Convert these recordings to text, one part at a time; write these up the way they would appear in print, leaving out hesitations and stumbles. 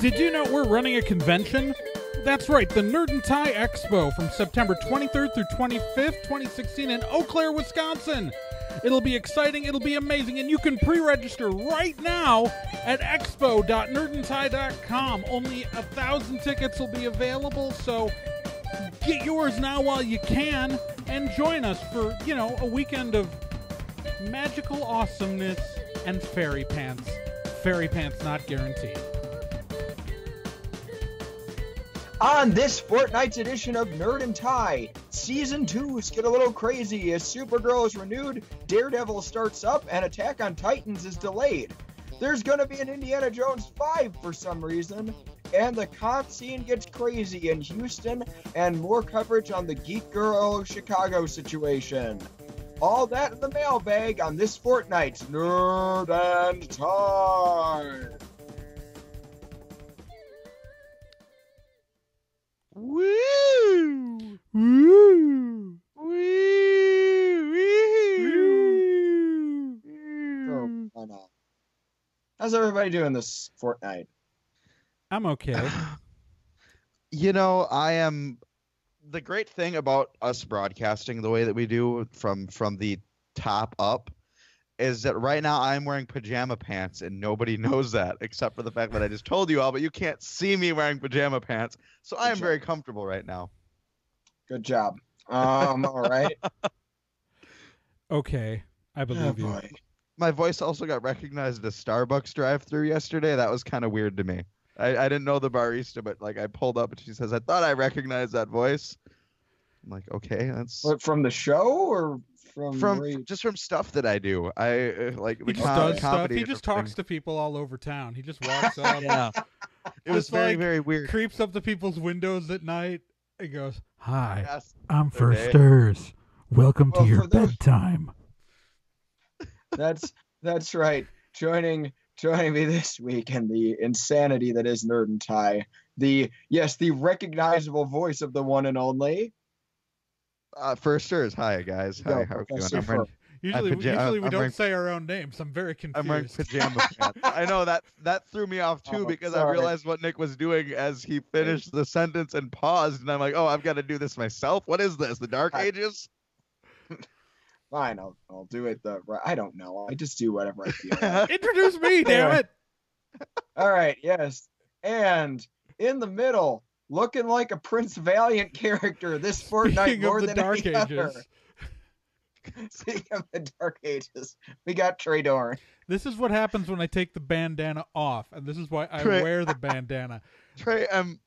Did you know we're running a convention? That's right, the Nerd and Tie Expo from September 23rd through 25th, 2016 in Eau Claire, Wisconsin. It'll be exciting, it'll be amazing, and you can pre-register right now at expo.nerdandtie.com. Only 1,000 tickets will be available, so get yours now while you can and join us for, a weekend of magical awesomeness and fairy pants. Fairy pants not guaranteed. On this fortnight's edition of Nerd and Tie, Season 2 get a little crazy as Supergirl is renewed, Daredevil starts up, and Attack on Titans is delayed. There's gonna be an Indiana Jones 5 for some reason, and the con scene gets crazy in Houston, and more coverage on the Geek Girl Chicago situation. All that in the mailbag on this fortnight's Nerd and Tie. Woo! Woo! Woo! Oh, why not? How's everybody doing this fortnight? I'm okay. I am. The great thing about us broadcasting the way that we do from the top up is that right now I'm wearing pajama pants and nobody knows that except for the fact that I just told you all, but you can't see me wearing pajama pants. So I am very comfortable right now. Good job. All right. Okay, I believe you. My voice also got recognized at a Starbucks drive-thru yesterday. That was kind of weird to me. I didn't know the barista, but I pulled up and she says, "I thought I recognized that voice." I'm like, okay, that's what, from the show or from just from stuff that I do. I like he just does stuff. He just talks to people all over town. He just walks up. Yeah, it was very weird. Creeps up to people's windows at night and goes, "Hi, yes, I'm Firsters. Welcome to your bedtime." That's right. Joining me this week in the insanity that is Nerd and Tie. The recognizable voice of the one and only. Firsters. Hi guys. Hi. How are you doing? Usually we don't say our own names. I'm very confused. I'm wearing pajama pants. I know that threw me off too because I realized what Nick was doing as he finished the sentence and paused, and I'm like, oh, I've got to do this myself. What is this? The Dark Ages? Fine, I'll do it. I don't know. I just do whatever I feel. Introduce me, damn it! All right, yes, and in the middle, looking like a Prince Valiant character this fortnight more than Dark any Ages. other. Speaking of the Dark Ages, we got Trey Dorn. This is what happens when I take the bandana off, and this is why I wear the bandana. Trey, I'm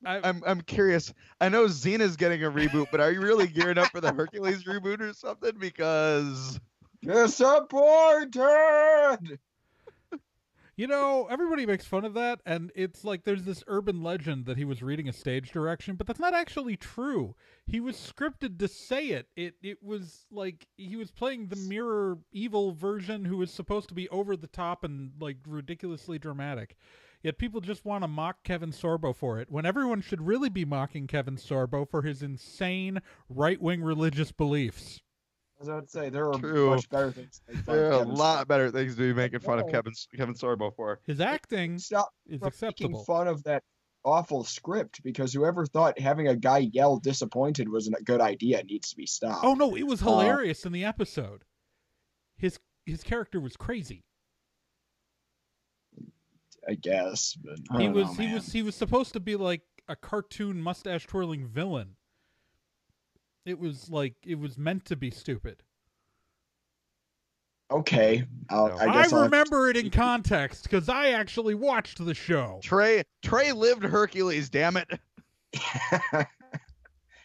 curious. I know Xena's getting a reboot, but are you really gearing up for the Hercules reboot or something? Because disappointed. Everybody makes fun of that, and it's like there's this urban legend that he was reading a stage direction, but that's not actually true. He was scripted to say it. It was like he was playing the mirror evil version who was supposed to be over the top and like ridiculously dramatic. Yet people just want to mock Kevin Sorbo for it, when everyone should really be mocking Kevin Sorbo for his insane right-wing religious beliefs. As I would say, there are much better things. There are a lot better things to be making fun of Kevin Sorbo for. His acting is acceptable. Making fun of that awful script, because whoever thought having a guy yell disappointed was a good idea needs to be stopped. Oh no, it was hilarious in the episode. His character was crazy. I guess, but he was supposed to be like a cartoon mustache twirling villain. It was meant to be stupid. Okay, I remember it in context because I actually watched the show. Trey lived Hercules, damn it.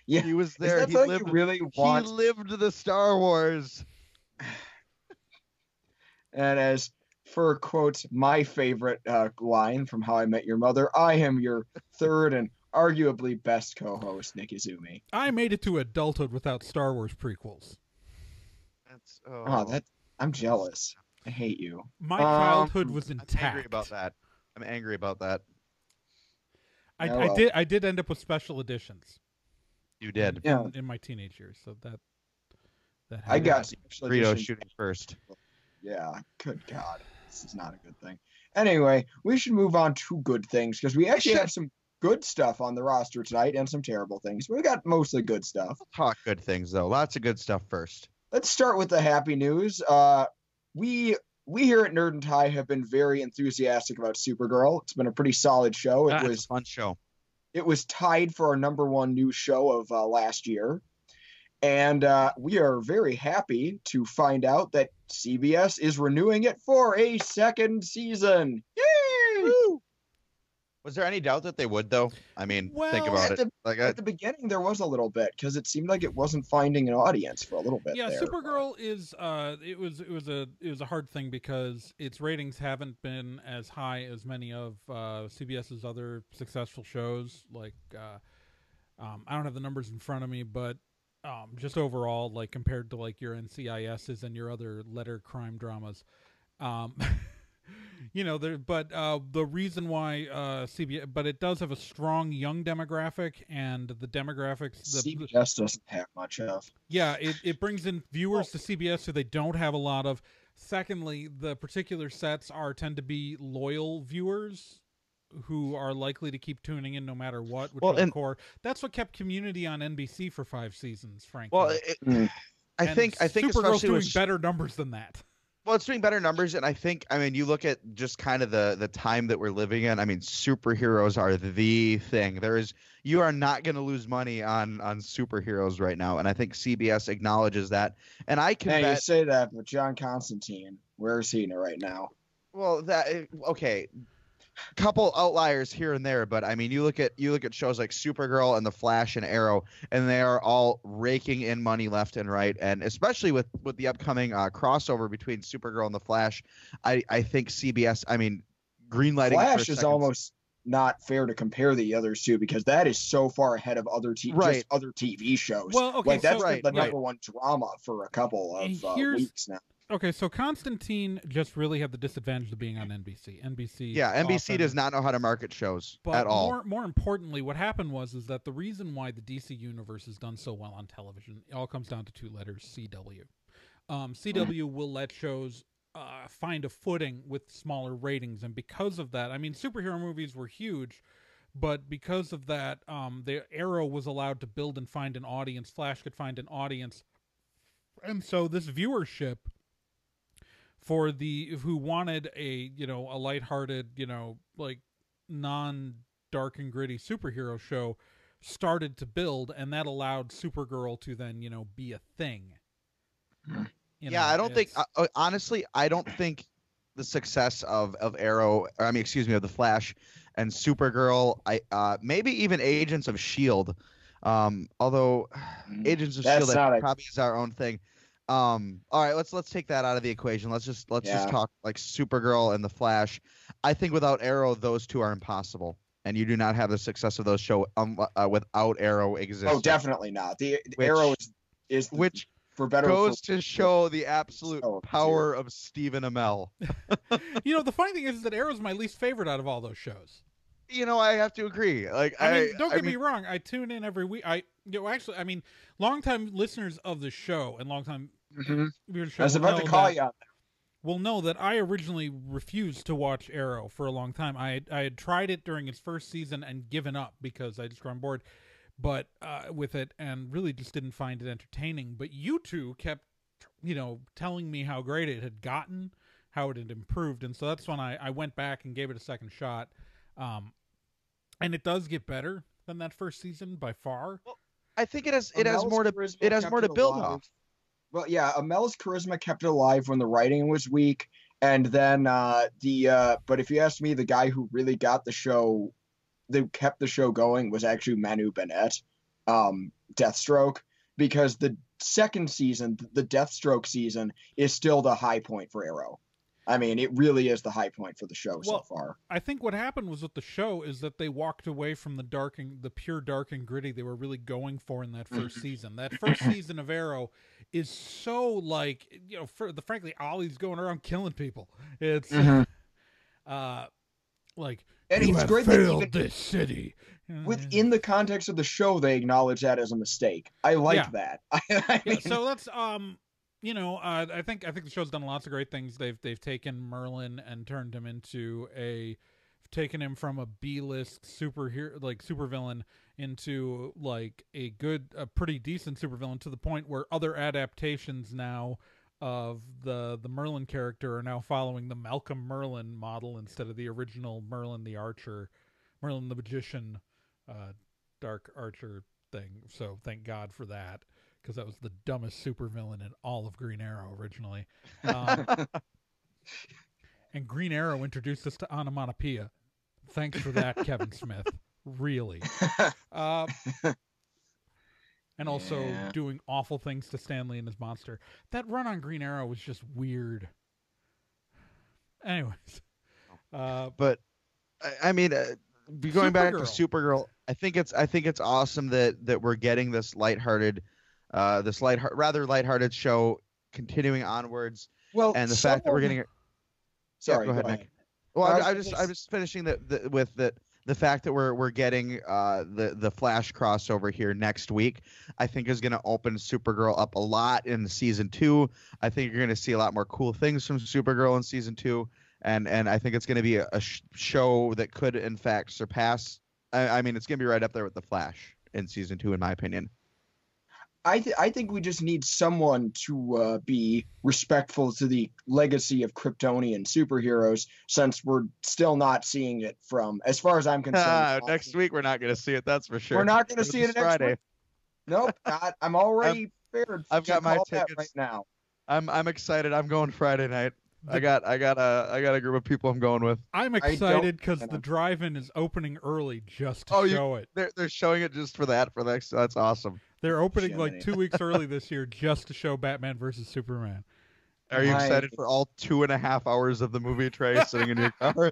Yeah, he was there. He lived the Star Wars. And as for quote my favorite line from How I Met Your Mother, I am your third and arguably best co-host, Nick Izumi. I made it to adulthood without Star Wars prequels. I'm jealous. I hate you. My childhood was intact. I'm angry about that. I did end up with special editions. You did. In my teenage years, so that I got Rito shooting first. Yeah, good God. This is not a good thing. Anyway, we should move on to good things because we actually have some good stuff on the roster tonight and some terrible things. But we got mostly good stuff. Talk good things though. Lots of good stuff first. Let's start with the happy news. We here at Nerd and Tie have been very enthusiastic about Supergirl. It's been a pretty solid show. It was a fun show. It was tied for our #1 news show of last year. And we are very happy to find out that CBS is renewing it for a second season. Yay! Woo! Was there any doubt that they would, though? I mean, think about it. At the beginning, there was a little bit because it seemed like it wasn't finding an audience for a little bit. Yeah, there. Supergirl is. It was a hard thing because its ratings haven't been as high as many of CBS's other successful shows. Like, I don't have the numbers in front of me, but just overall, like compared to like your NCISs and your other letter crime dramas. The reason why CBS, but it does have a strong young demographic, and the demographics CBS doesn't have much of. Yeah, it brings in viewers to CBS who they don't have a lot of. Secondly, the particular sets tend to be loyal viewers who are likely to keep tuning in no matter what. Core. That's what kept Community on NBC for 5 seasons, frankly. Well, I think Supergirl's especially doing better numbers than that. Well, it's doing better numbers, and I think, you look at just kind of the time that we're living in. I mean, superheroes are the thing. You are not going to lose money on superheroes right now, and I think CBS acknowledges that. And I can bet, you say that, but John Constantine, where is he right now? Well, okay. Couple outliers here and there, but I mean, you look at shows like Supergirl and The Flash and Arrow, and they are all raking in money left and right. And especially with the upcoming crossover between Supergirl and The Flash, I think CBS, greenlighting Flash is almost not fair to compare the others to because that is so far ahead of other TV shows. Well, okay, like that's the #1 drama for a couple of weeks now. Okay, so Constantine just really had the disadvantage of being on NBC. NBC does not know how to market shows at all. More importantly, what happened was that the reason why the DC universe has done so well on television, it all comes down to 2 letters: CW. CW will let shows find a footing with smaller ratings, and because of that, superhero movies were huge, but because of that, the Arrow was allowed to build and find an audience. Flash could find an audience, and so this viewership for who wanted a lighthearted, like non-dark and gritty superhero show started to build, and that allowed Supergirl to then, be a thing. I don't think honestly, I don't think the success of Arrow, of The Flash and Supergirl, maybe even Agents of S.H.I.E.L.D., although Agents of S.H.I.E.L.D. probably is our own thing. All right, let's take that out of the equation. Let's just talk like Supergirl and The Flash. I think without Arrow, those two are impossible, and you do not have the success of those shows without Arrow existing. Oh, definitely not. Arrow is which for better goes to show the absolute power of Stephen Amell. The funny thing is that Arrow's my least favorite out of all those shows. I have to agree. Like, don't get me wrong. I tune in every week. Longtime listeners of the show and longtime viewers of the show. I was about to call you on that. Will know that I originally refused to watch Arrow for a long time. I had tried it during its first season and given up because I just got on board, but with it, and really just didn't find it entertaining. But you two kept, telling me how great it had gotten, how it had improved, and so that's when I went back and gave it a second shot. And it does get better than that first season by far. Well, I think it has more to build off. Well, yeah, Amel's charisma kept it alive when the writing was weak, and then but if you ask me, the guy who really got the show, that kept the show going, was actually Manu Bennett, Deathstroke, because the second season, the Deathstroke season, is still the high point for Arrow. It really is the high point for the show so far. I think what happened was with the show is that they walked away from the pure dark and gritty they were really going for in that first season. That first season of Arrow is so like, frankly, Ollie's going around killing people. It's like, and you it's have great failed that this city. Within the context of the show, they acknowledge that as a mistake. I like that. So that's I think the show's done lots of great things. They've taken Merlin and turned him into taken him from a B-list superhero, like supervillain, into like a pretty decent supervillain, to the point where other adaptations now of the Merlin character are now following the Malcolm Merlin model instead of the original Merlin the Archer, Merlin the Magician, Dark Archer thing. So thank God for that, because that was the dumbest supervillain in all of Green Arrow originally. And Green Arrow introduced us to onomatopoeia. Thanks for that, Kevin Smith. Really. And also doing awful things to Stanley and his monster. That run on Green Arrow was just weird. Anyways. But I mean, going back to Supergirl, I think it's awesome that we're getting this lighthearted, rather lighthearted show continuing onwards. Well, and the fact that we're getting it. Sorry, go ahead, Nick. Well, I was finishing the fact that we're getting the Flash crossover here next week. I think is going to open Supergirl up a lot in season 2. I think you're going to see a lot more cool things from Supergirl in season 2, and I think it's going to be a show that could in fact surpass. I mean, it's going to be right up there with the Flash in season 2, in my opinion. I think we just need someone to be respectful to the legacy of Kryptonian superheroes, since we're still not seeing it from, as far as I'm concerned. Next week we're not going to see it, that's for sure. We're not going to see it next Friday. week. Nope, I'm already prepared. I've got my tickets right now. I'm excited. I'm going Friday night. I got a group of people I'm going with. I'm excited because the drive-in is opening early just to show it. They're showing it just for that. That's awesome. They're opening like 2 weeks early this year just to show Batman versus Superman. Are you excited for all 2.5 hours of the movie, Trey, sitting in your car?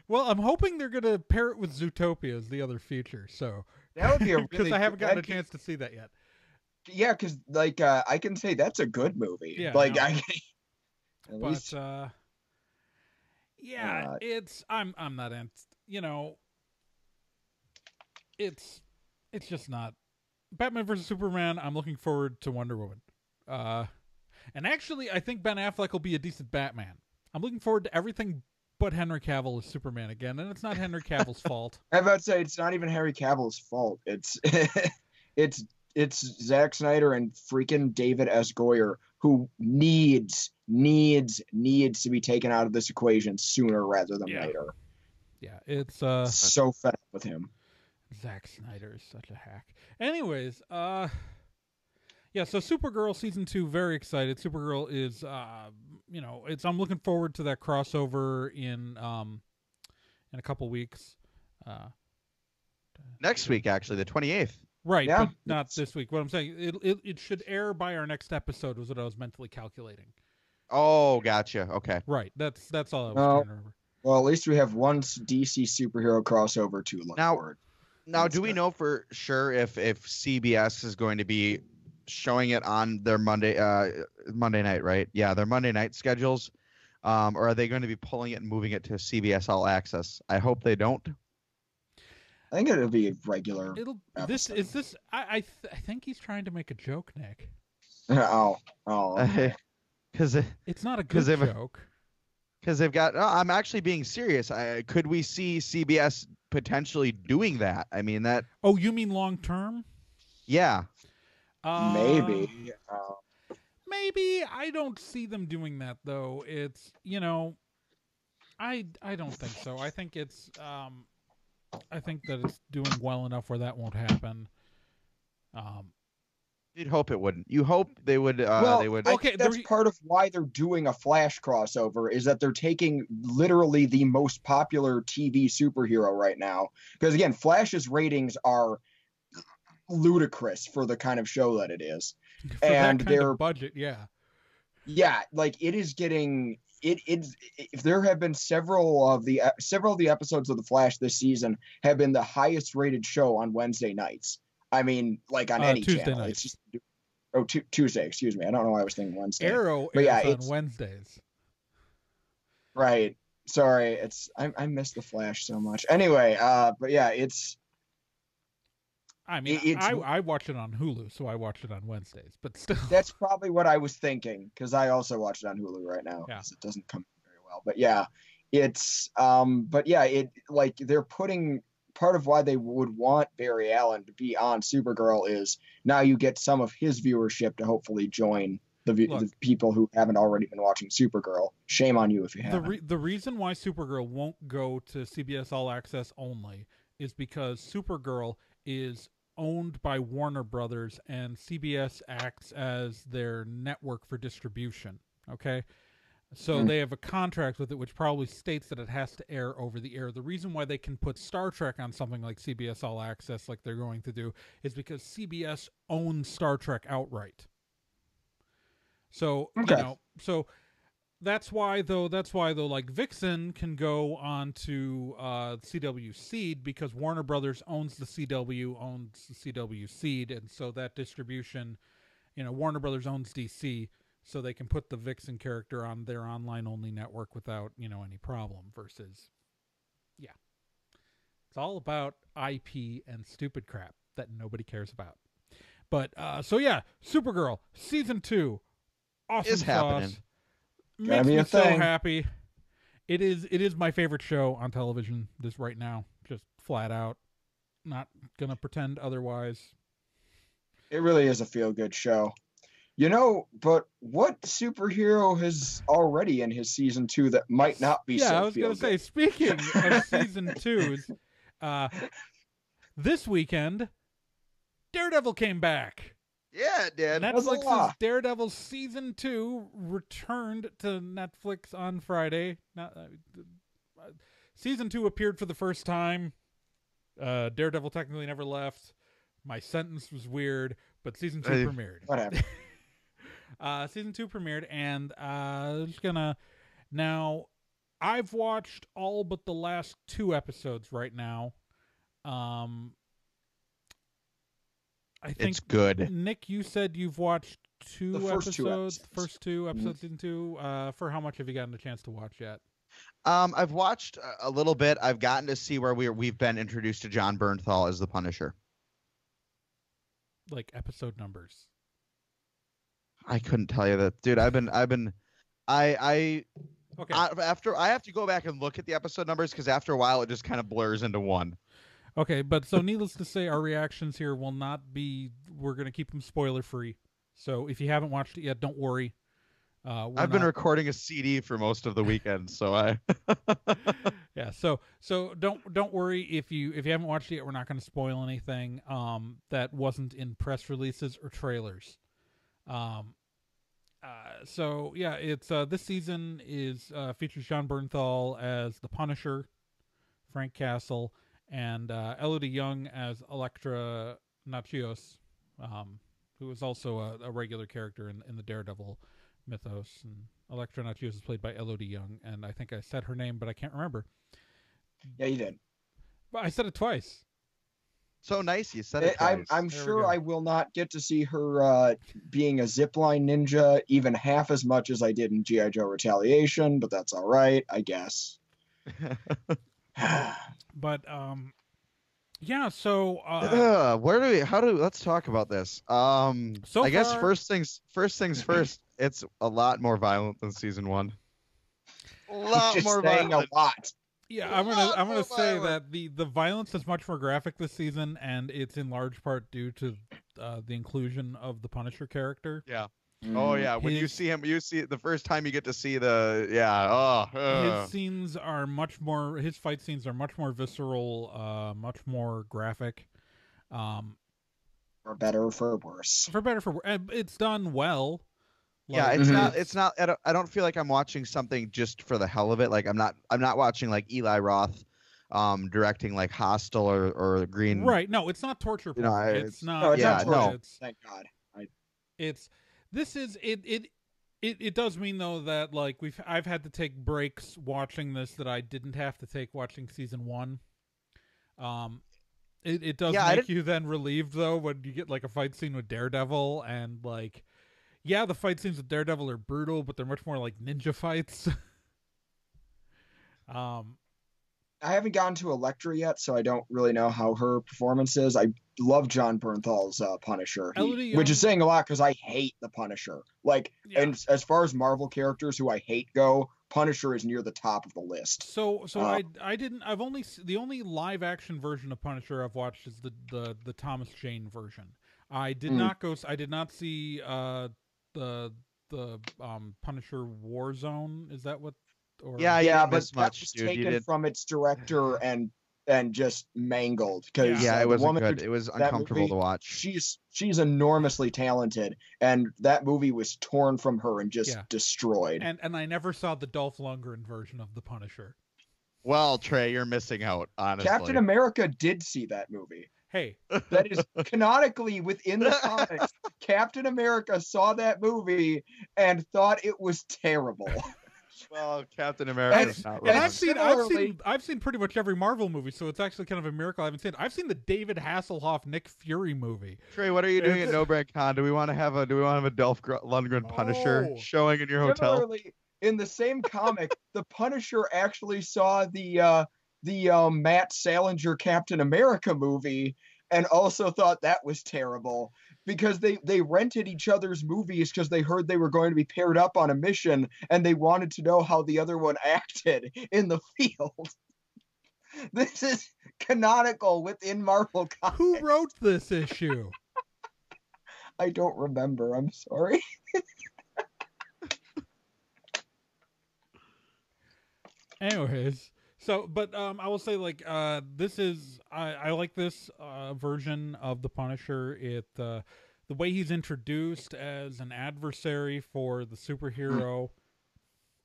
Well, I'm hoping they're going to pair it with Zootopia as the other feature. So that would be a because I haven't gotten a chance to see that yet. Yeah, because like I can say that's a good movie. Yeah, like it's I'm not it's just not Batman versus Superman. I'm looking forward to Wonder Woman. And actually I think Ben Affleck will be a decent Batman. I'm looking forward to everything but Henry Cavill as Superman again, and it's not Henry Cavill's fault. I'm about to say it's not even Henry Cavill's fault. It's Zack Snyder and freaking David S. Goyer, who needs to be taken out of this equation sooner rather than later. Yeah, it's so fed up with him. Zack Snyder is such a hack. Anyways, so Supergirl Season 2, very excited. Supergirl is I'm looking forward to that crossover in a couple weeks. Next week, actually, the 28th. Right, yeah. But not this week. What I'm saying, it should air by our next episode was what I was mentally calculating. Oh, gotcha. Okay. Right. That's all I was trying to remember. Well, at least we have one DC superhero crossover to look forward. Now, do we know for sure if CBS is going to be showing it on their Monday night, right? Yeah, their Monday night schedules. Or are they going to be pulling it and moving it to CBS All Access? I hope they don't. I think it'll be regular. I think he's trying to make a joke, Nick. Okay. Because it's not a good joke. Because they've got. I'm actually being serious. Could we see CBS potentially doing that? I mean that. Oh, you mean long term? Yeah. Maybe. Maybe. I don't see them doing that though. It's I don't think so. I think it's I think that it's doing well enough where that won't happen. You'd hope it wouldn't. You hope they would. They would. Okay, that's part of why they're doing a Flash crossover. Is that they're taking literally the most popular TV superhero right now. Because again, Flash's ratings are ludicrous for the kind of show that it is, and their budget, yeah, like it is getting. If there have been several of the episodes of The Flash this season have been the highest rated show on Wednesday nights. I mean, like on any Tuesday channel. Nights. It's just Tuesday. Excuse me. I don't know why I was thinking Wednesday. Arrow airs on Wednesdays. Right. Sorry. I miss The Flash so much. Anyway, but yeah, it's. I mean, I watch it on Hulu, so I watched it on Wednesdays, but still. That's probably what I was thinking, because I also watch it on Hulu right now. Yeah. It doesn't come very well. But yeah, it's it like they're putting part of why they would want Barry Allen to be on Supergirl is now you get some of his viewership to hopefully join the people who haven't already been watching Supergirl. Shame on you if you haven't. The reason why Supergirl won't go to CBS All Access only is because Supergirl is owned by Warner Brothers, and CBS acts as their network for distribution. Okay, so they have a contract with it, which probably states that it has to air over the air. The reason why they can put Star Trek on something like CBS All Access, like they're going to do, is because CBS owns Star Trek outright. So that's why though, like Vixen can go on to CW Seed because Warner Brothers owns the CW Seed, and so that distribution, Warner Brothers owns DC, so they can put the Vixen character on their online only network without, any problem. Versus, it's all about IP and stupid crap that nobody cares about. But Supergirl Season 2, awesome is sauce. happening. Makes me so happy. It is my favorite show on television this right now. Just flat out. Not gonna pretend otherwise. It really is a feel-good show. But what superhero is already in his Season 2 that might not be so I was going to say, speaking of Season 2s, this weekend, Daredevil came back. Yeah, it did. Netflix's Daredevil Season 2 returned to Netflix on Friday. Season 2 appeared for the first time. Daredevil technically never left. My sentence was weird, but Season 2 premiered. Whatever. Season 2 premiered, and just gonna... Now, I've watched all but the last 2 episodes right now. I think it's good. Nick, you said you've watched The first two episodes. First 2 episodes, Season 2. For how much have you gotten a chance to watch yet? I've watched a little bit. I've gotten to see where we've been introduced to John Bernthal as the Punisher. Like episode numbers. I couldn't tell you that, dude. Okay. I have to go back and look at the episode numbers because after a while it just kind of blurs into one. Okay, but so needless to say, our reactions here will not be. We're going to keep them spoiler free. So if you haven't watched it yet, don't worry. I've been recording a CD for most of the weekend, so I. Yeah, so don't worry if you haven't watched it yet. We're not going to spoil anything that wasn't in press releases or trailers. It's this season is features John Bernthal as the Punisher, Frank Castle, and Elodie Yung as Elektra Natchios, who is also a regular character in the Daredevil mythos. And Elektra Natchios is played by Elodie Yung, and I think I said her name, but I can't remember. Yeah, you did. But I said it twice. So nice, you said it twice. I'm sure I will not get to see her being a zipline ninja even half as much as I did in G.I. Joe Retaliation, but that's all right, I guess. But so let's talk about this. I guess first things first, it's a lot more violent than season 1. A lot more violent. A lot. Yeah, I'm gonna say that the violence is much more graphic this season, and it's in large part due to the inclusion of the Punisher character. Yeah. Oh yeah, when you see him, you see the first time you get to see his scenes are much more. His fight scenes are much more visceral, much more graphic. For better or for worse. For better or for worse, it's done well. Yeah, it's not. I don't feel like I'm watching something just for the hell of it. Like I'm not watching like Eli Roth, directing like Hostel or Green. Right. No, it's not torture porn. It's not. No, it's not torture. No. Thank God. It does mean though that like I've had to take breaks watching this that I didn't have to take watching season 1. It does make you then relieved though when you get like a fight scene with Daredevil and like. Yeah, the fight scenes with Daredevil are brutal, but they're much more like ninja fights. I haven't gotten to Elektra yet, so I don't really know how her performance is. I love John Bernthal's Punisher, Elodie which is Yung- saying a lot because I hate the Punisher. Like, Yeah. and as far as Marvel characters who I hate go, Punisher is near the top of the list. So I didn't. I've only the only live action version of Punisher I've watched is the Thomas Jane version. I did not go. I did not see the Punisher Warzone. Is that what? Or Yeah, Yeah, didn't but miss that much, was dude. You taken did. from its director and just mangled because Yeah, it the wasn't woman who good. It was that uncomfortable movie, to watch. she's enormously talented, and that movie was torn from her and just Yeah. destroyed. and I never saw the Dolph Lundgren version of the Punisher. Well, Trey, you're missing out, honestly. Captain America did see that movie. Hey, That is canonically within the comics. Captain America saw that movie and thought it was terrible. Well, Captain America is not and wrong. I've seen pretty much every Marvel movie, so it's actually kind of a miracle I haven't seen it. I've seen the David Hasselhoff Nick Fury movie. Trey, what are you doing at No Brand Con? Do we want to have a Dolph Lundgren Punisher Oh. showing in your hotel? Similarly, in the same comic, the Punisher actually saw the Matt Salinger Captain America movie and also thought that was terrible because they rented each other's movies because they heard they were going to be paired up on a mission and they wanted to know how the other one acted in the field. This is canonical within Marvel comics. Who wrote this issue? I don't remember. I'm sorry. Anyways, so but I will say like this is I like this version of the Punisher. It the way he's introduced as an adversary for the superhero.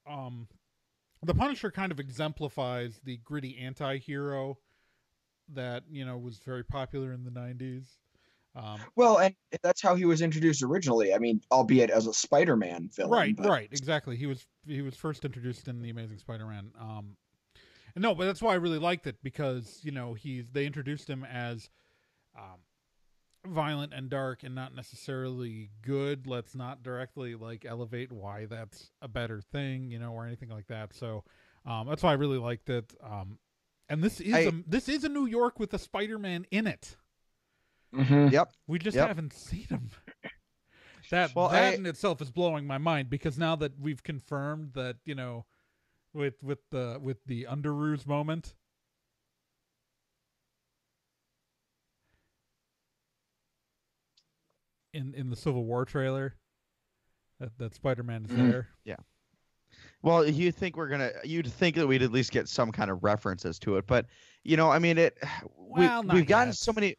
The Punisher kind of exemplifies the gritty anti-hero that was very popular in the 90s. Well, and that's how he was introduced originally. I mean, albeit as a Spider-Man villain. Right, exactly. He was first introduced in the Amazing Spider-Man. No, but that's why I really liked it because they introduced him as violent and dark and not necessarily good. Let's not directly elevate why that's a better thing, or anything like that. So that's why I really liked it. And this is a New York with a Spider-Man in it. Mm-hmm. Yep. We just Yep. haven't seen him. That in itself is blowing my mind because now that we've confirmed that with the Underoos moment, in the Civil War trailer, that Spider-Man is there. Yeah. Well, you'd think that we'd at least get some kind of references to it, but I mean we've gotten so many.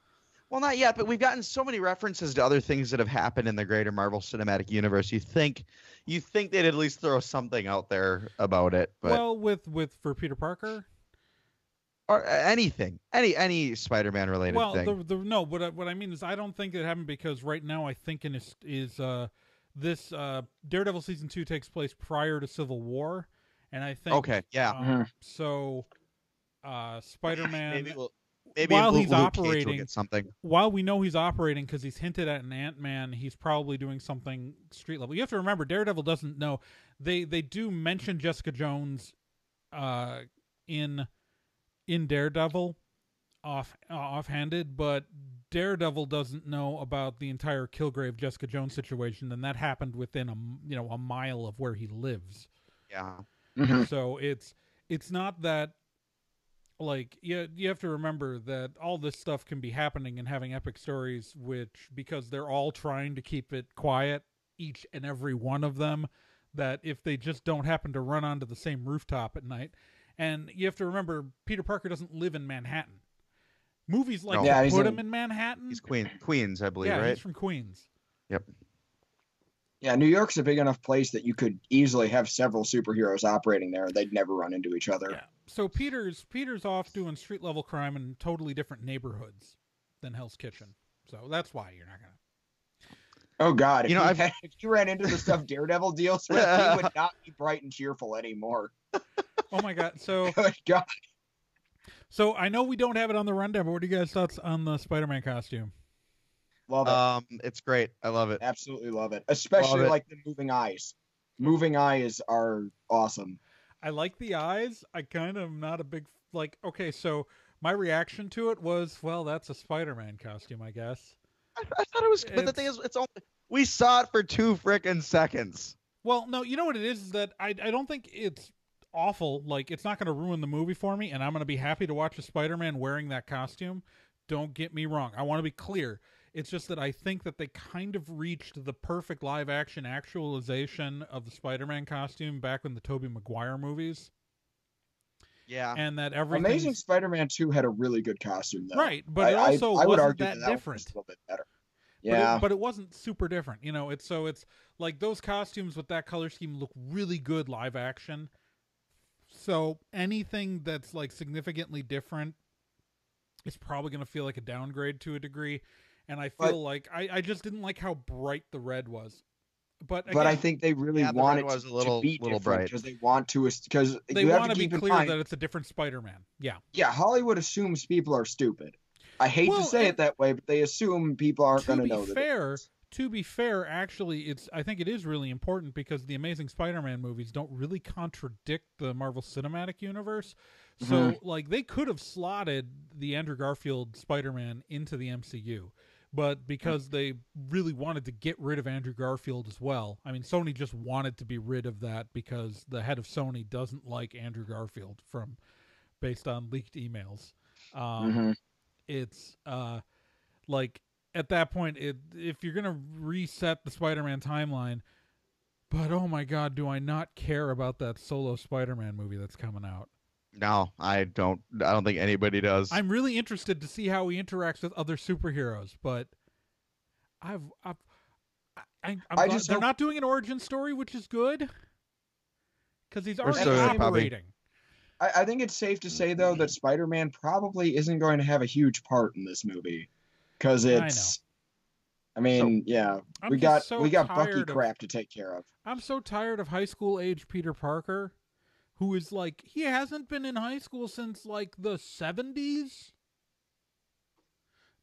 Well, not yet, but we've gotten so many references to other things that have happened in the greater Marvel Cinematic Universe. You think they'd at least throw something out there about it, but Well, for Peter Parker, or anything, any Spider-Man related thing. No, what I mean is I don't think it happened because right now I think this Daredevil Season 2 takes place prior to Civil War, and I think Mm-hmm. Spider-Man. Maybe while Luke he's Cage will operating, get something. while we know he's operating because he's hinted at an Ant-Man, he's probably doing something street level. You have to remember, Daredevil doesn't know. They do mention Jessica Jones, in Daredevil, offhanded, but Daredevil doesn't know about the entire Kilgrave Jessica Jones situation, and that happened within a mile of where he lives. Yeah. Mm-hmm. So it's not that. You have to remember that all this stuff can be happening and having epic stories, because they're all trying to keep it quiet, each and every one of them, that if they just don't happen to run onto the same rooftop at night. And you have to remember, Peter Parker doesn't live in Manhattan. Movies to put him in Manhattan. He's Queens, I believe, yeah, right? he's from Queens. Yep. Yeah, New York's a big enough place that you could easily have several superheroes operating there. They'd never run into each other. Yeah. So Peter's off doing street level crime in totally different neighborhoods than Hell's Kitchen. So that's why you're not gonna. Oh God! If you ran into the stuff Daredevil deals with, he would not be bright and cheerful anymore. Oh my God! So Good God! So I know we don't have it on the rundown, but what are you guys' thoughts on the Spider-Man costume? Love it. It's great. I love it. Absolutely love it. Especially like the moving eyes. Moving eyes are awesome. I like the eyes. I kind of am not a big like, okay, so my reaction to it was, well, that's a Spider-Man costume, I guess. I thought it was, but the thing is, it's only we saw it for 2 frickin' seconds. Well, no, you know what it is that I don't think it's awful. Like, it's not going to ruin the movie for me, and I'm going to be happy to watch a Spider-Man wearing that costume. Don't get me wrong. I want to be clear. It's just that I think that they kind of reached the perfect live-action actualization of the Spider-Man costume back in the Tobey Maguire movies. Yeah. And that everything. Amazing Spider-Man 2 had a really good costume, though. Right, but it also I would wasn't argue that that different. was a little bit better. Yeah. But it wasn't super different. You know, it's like those costumes with that color scheme look really good live action. So anything that's like significantly different is probably going to feel like a downgrade to a degree. And I feel like I just didn't like how bright the red was. But again, I think they really want it to be little different bright because they want to, because they want to be clear that it's a different Spider-Man. Yeah. Yeah, Hollywood assumes people are stupid. I hate to say it that way, but they assume people aren't going to know that. To be fair, actually, I think it is really important because the Amazing Spider-Man movies don't really contradict the Marvel Cinematic Universe. So, like, they could have slotted the Andrew Garfield Spider-Man into the MCU. But because they really wanted to get rid of Andrew Garfield as well. I mean, Sony just wanted to be rid of that because the head of Sony doesn't like Andrew Garfield based on leaked emails. It's like at that point, if you're gonna reset the Spider-Man timeline, but oh my God, do I not care about that solo Spider-Man movie that's coming out? No, I don't think anybody does. I'm really interested to see how he interacts with other superheroes, but they're not doing an origin story, which is good because he's already operating. I think it's safe to say, though, that Spider-Man probably isn't going to have a huge part in this movie because it's. I mean, we got Bucky crap to take care of. I'm so tired of high school age Peter Parker, who is like he hasn't been in high school since like the 70s.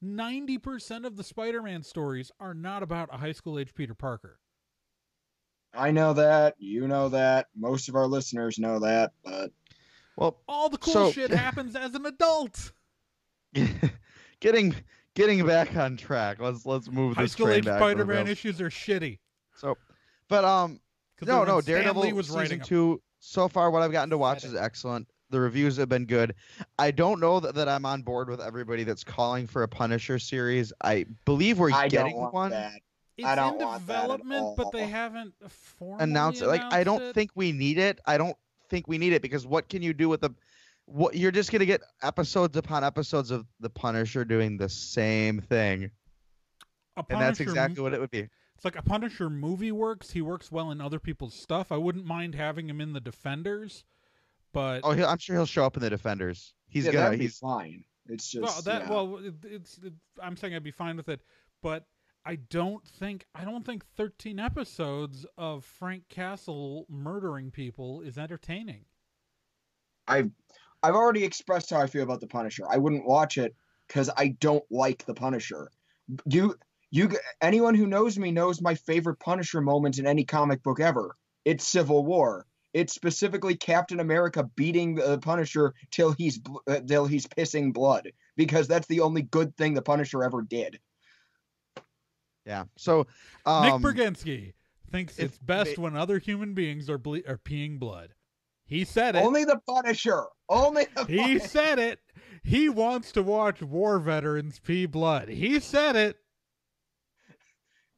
90% of the Spider-Man stories are not about a high school age Peter Parker. I know that. You know that. Most of our listeners know that, but. Well, all the cool shit happens as an adult. Getting back on track. Let's move high this school train age back. Spider-Man issues are shitty. So, but no, Daredevil Season 2. So far, what I've gotten to watch is excellent. The reviews have been good. I don't know that I'm on board with everybody that's calling for a Punisher series. I believe we're getting one. It's in development, but they haven't formally announced it. Like, I don't think we need it. I don't think we need it because what can you do with what you're just going to get episodes upon episodes of the Punisher doing the same thing. And that's exactly what it would be. It's like a Punisher movie works. He works well in other people's stuff. I wouldn't mind having him in the Defenders, but I'm sure he'll show up in the Defenders. He's fine. It's just I'm saying I'd be fine with it, but I don't think 13 episodes of Frank Castle murdering people is entertaining. I've already expressed how I feel about the Punisher. I wouldn't watch it because I don't like the Punisher. Anyone who knows me knows my favorite Punisher moment in any comic book ever. It's Civil War. It's specifically Captain America beating the Punisher till he's pissing blood because that's the only good thing the Punisher ever did. Yeah. So Nick Bergenski thinks it's best when other human beings are peeing blood. He said it. Only the Punisher. He said it. He wants to watch war veterans pee blood. He said it.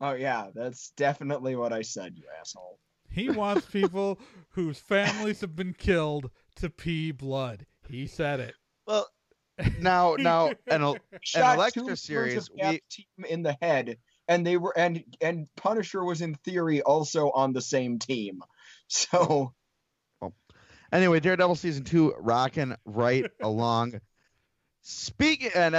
Oh yeah, that's definitely what I said, you asshole. He wants people whose families have been killed to pee blood. He said it. Well, now an Electra series, team in the head. And they were and Punisher was in theory also on the same team. So anyway, Daredevil Season 2 rocking right along. Speaking and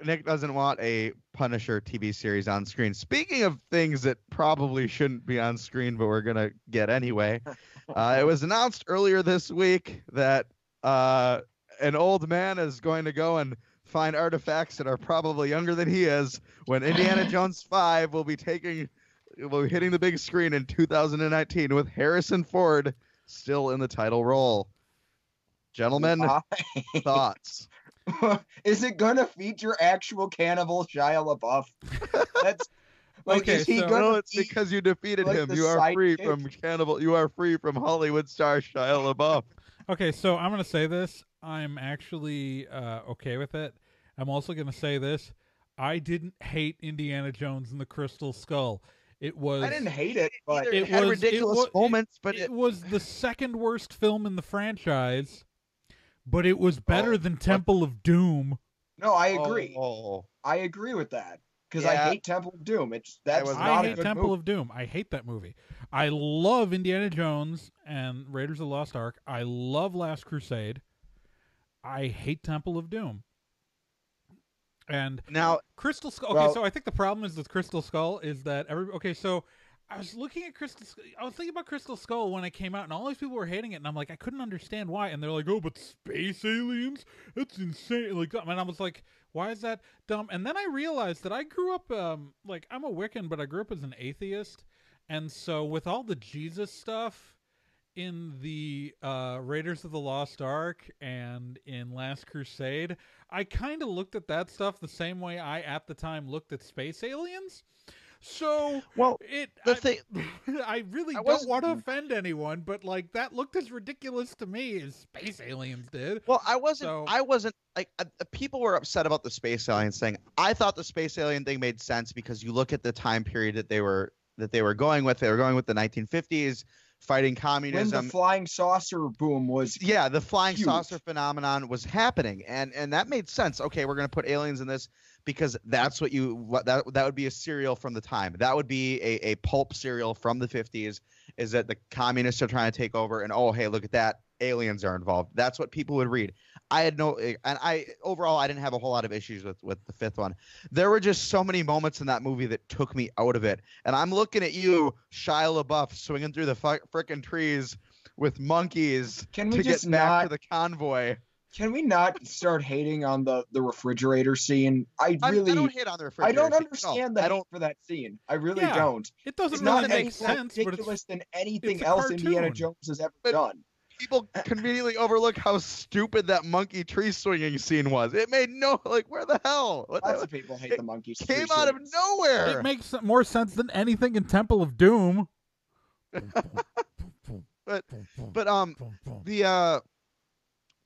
Nick doesn't want a Punisher TV series on screen. Speaking of things that probably shouldn't be on screen, but we're gonna get anyway. It was announced earlier this week that an old man is going to go and find artifacts that are probably younger than he is when Indiana Jones 5 will be hitting the big screen in 2019 with Harrison Ford still in the title role. Gentlemen, Why? thoughts? Is it gonna feature actual cannibal Shia LaBeouf? That's like, Okay, is he so- gonna? No, it's be, because you defeated like, him. the You are free sidekick? from cannibal. You are free from Hollywood star Shia LaBeouf. Okay, so I'm gonna say this. I'm actually okay with it. I'm also gonna say this. I didn't hate Indiana Jones and the Crystal Skull. It was. I didn't hate it, but It had ridiculous moments, but it was the second worst film in the franchise, but it was better than Temple of Doom. no, I agree. Oh, I agree with that because I Yeah. hate Temple of Doom. That's was not I a hate good Temple movie. of Doom. I hate that movie. I love Indiana Jones and Raiders of the Lost Ark. I love Last Crusade. I hate Temple of Doom. And now Crystal Skull. Okay, Well- so I think the problem is with Crystal Skull is that so I was looking at I was thinking about Crystal Skull when it came out, and all these people were hating it, and I'm like, I couldn't understand why. And they're like, oh, but space aliens? That's insane. Like, and I was like, why is that dumb? And then I realized that I grew up, like, I'm a Wiccan, but I grew up as an atheist, and so with all the Jesus stuff in the Raiders of the Lost Ark and in Last Crusade, I kind of looked at that stuff the same way I at the time looked at space aliens. So well, I really don't wasn't- want to offend anyone, but like that looked as ridiculous to me as space aliens did. Well, I So- wasn't like people were upset about the space aliens thing. I thought the space alien thing made sense because you look at the time period that they were going with. They were going with the 1950s, fighting When communism. the flying saucer boom was, Yeah, the flying huge. saucer phenomenon was happening, and that made sense. Okay, we're gonna put aliens in this because that's that would be a serial from the time. That would be a pulp serial from the 50s. Is that the communists are trying to take over, and oh hey, look at that, aliens are involved. That's what people would read. I had no, and overall I didn't have a whole lot of issues with the fifth one. There were just so many moments in that movie that took me out of it, and I'm looking at you, Shia LaBeouf, swinging through the frickin' trees with monkeys Can we to just get back not? to the convoy. Can we not start hating on the refrigerator scene? I I really, don't hate on the I refrigerator. don't scene. understand No, the I hate don't. for that scene. I really Yeah. don't. It doesn't It's really not make any more sense, but ridiculous than anything it's a else Indiana cartoon. Jones has ever But- done. People conveniently overlook how stupid that monkey tree swinging scene was. It made no where the hell? What Lots the, of people hate the monkeys. came out of nowhere. it makes more sense than anything in Temple of Doom. But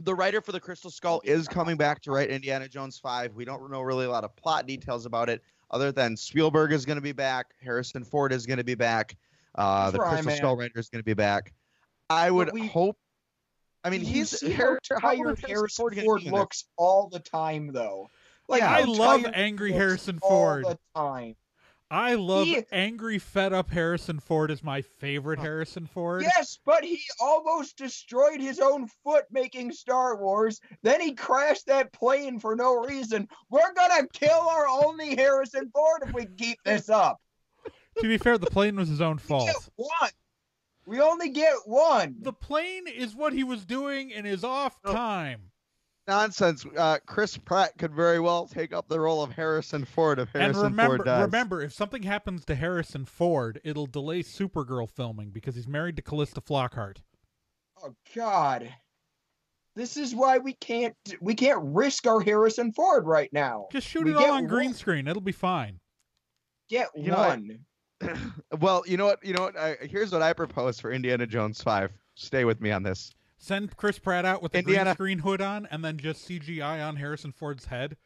the writer for the Crystal Skull is coming back to write Indiana Jones 5. We don't know really a lot of plot details about it, other than Spielberg is going to be back, Harrison Ford is going to be back, the where I'm Crystal at. Skull writer is going to be back. I would we- hope. I mean, You he's see how tired old is Harrison gonna Ford be in this? looks all the time, though. Like, Yeah. I how love tired angry he looks Harrison all Ford. the time. I love He- angry, fed up Harrison Ford is my favorite Harrison Ford. Yes, but he almost destroyed his own foot making Star Wars. Then he crashed that plane for no reason. We're gonna kill our only Harrison Ford if we keep this up. To be fair, the plane was his own We fault. get one. We only get one. The plane is what he was doing in his off No. time. Nonsense. Chris Pratt could very well take up the role of Harrison Ford if Harrison And remember, Ford dies. remember, if something happens to Harrison Ford, it'll delay Supergirl filming because he's married to Callista Flockhart. Oh God. This is why we can't risk our Harrison Ford right now. Just shoot We it all get on green one. screen; it'll be fine. Get You know, one. Well, you know what? Here's what I propose for Indiana Jones 5. Stay with me on this. Send Chris Pratt out with the green Indiana- screen hood on, and then just CGI on Harrison Ford's head.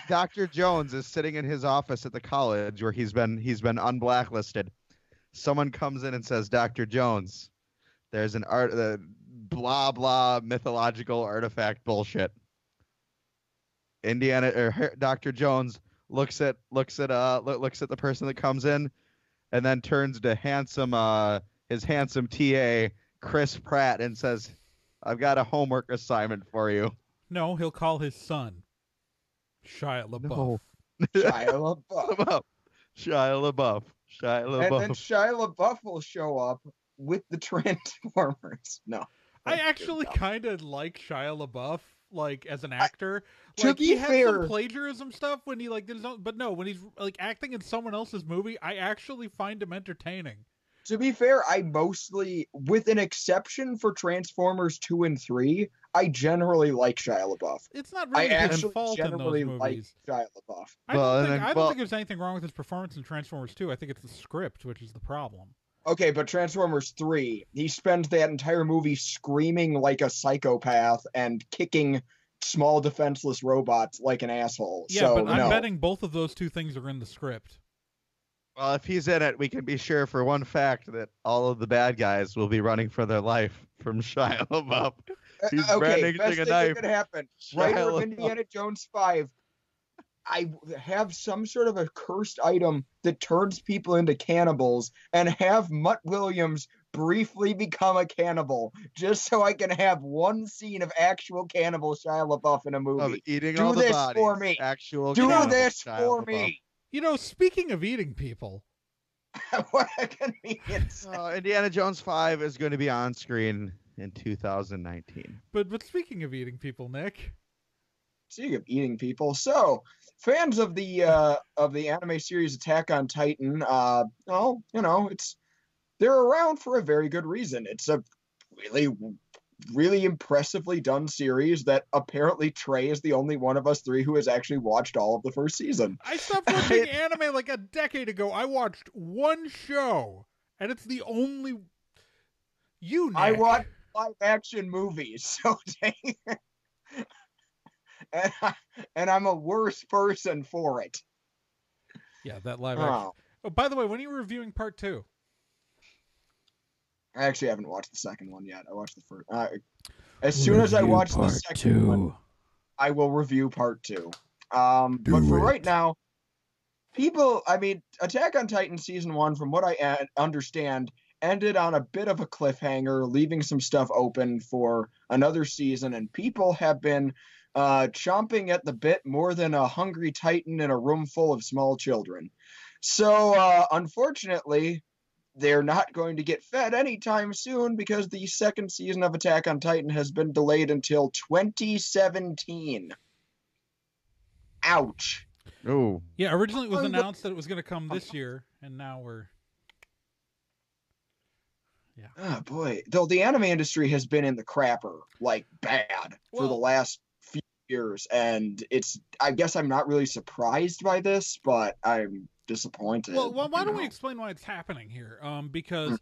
Dr. Jones is sitting in his office at the college where he's been unblacklisted. Someone comes in and says, "Dr. Jones, there's an blah blah mythological artifact bullshit." Dr. Jones looks at the person that comes in, and then turns to his handsome TA Chris Pratt and says, "I've got a homework assignment for you." No, he'll call his son Shia LaBeouf. No. Shia LaBeouf. Shia LaBeouf. And then Shia LaBeouf will show up with the Transformers. No. I actually kind of like Shia LaBeouf, like as an actor. To Like be he had fair- some plagiarism stuff when he like did his own, but no, when he's like acting in someone else's movie, I actually find him entertaining. To be fair, I mostly, with an exception for Transformers 2 and 3, I generally like Shia LaBeouf. It's not I really his actually fault in those generally like movies. Shia LaBeouf. I Well, don't and think then- there's anything wrong with his performance in Transformers 2. I think it's the script which is the problem. Okay, but Transformers 3, he spends that entire movie screaming like a psychopath and kicking small defenseless robots like an asshole. Yeah, So, but I'm no. betting both of those two things are in the script. Well, if he's in it, we can be sure for one fact that all of the bad guys will be running for their life from Shia LaBeouf. He's Okay, brandishing best a thing knife. that could happen. Shia Writer of LaBeouf. Indiana Jones 5, I have some sort of a cursed item that turns people into cannibals and have Mutt Williams briefly become a cannibal just so I can have one scene of actual cannibal Shia LaBeouf in a Of movie. eating Do all the this bodies. for me. Actual Do cannibal this Shia for LaBeouf. me. You know, speaking of eating people, What a convenience. Indiana Jones 5 is going to be on screen in 2019. but speaking of eating people, Nick, Speaking of eating people, so fans of the anime series Attack on Titan, well, you know, they're around for a very good reason. It's a really, really impressively done series that apparently Trey is the only one of us three who has actually watched all of the first season. I stopped watching anime like a decade ago. I watched one show, and it's the only. You, Nick. I watch live action movies, so and I'm a worse person for it. Yeah, that live action. Oh, by the way, when are you reviewing part 2? I actually haven't watched the second one yet. I watched the first. As soon as I watch the second one, I will review part 2. But for right now, Attack on Titan Season 1, from what I understand, ended on a bit of a cliffhanger, leaving some stuff open for another season, and people have been chomping at the bit more than a hungry titan in a room full of small children. So, unfortunately, they're not going to get fed anytime soon because the second season of Attack on Titan has been delayed until 2017. Ouch. Oh, Yeah, originally it was announced that it was going to come this year, and now we're. Yeah. Oh, boy. Though the anime industry has been in the crapper, like, bad for the last few years, and I guess I'm not really surprised by this, but I'm disappointed. Well, why don't we explain why it's happening here? Because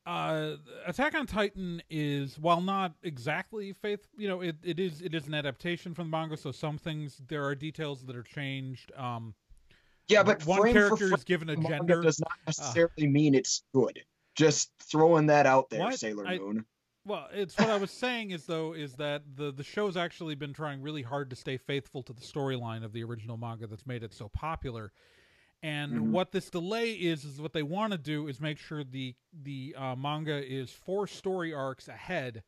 Attack on Titan is, while not exactly it is an adaptation from the manga, so some things, there are details that are changed. Yeah, but one frame character for is given a frame gender. does not necessarily mean it's good. Just throwing that out there, What? Sailor Moon. Well, it's what I was saying is that the show's actually been trying really hard to stay faithful to the storyline of the original manga that's made it so popular. And what this delay is what they want to do is make sure the manga is 4 story arcs ahead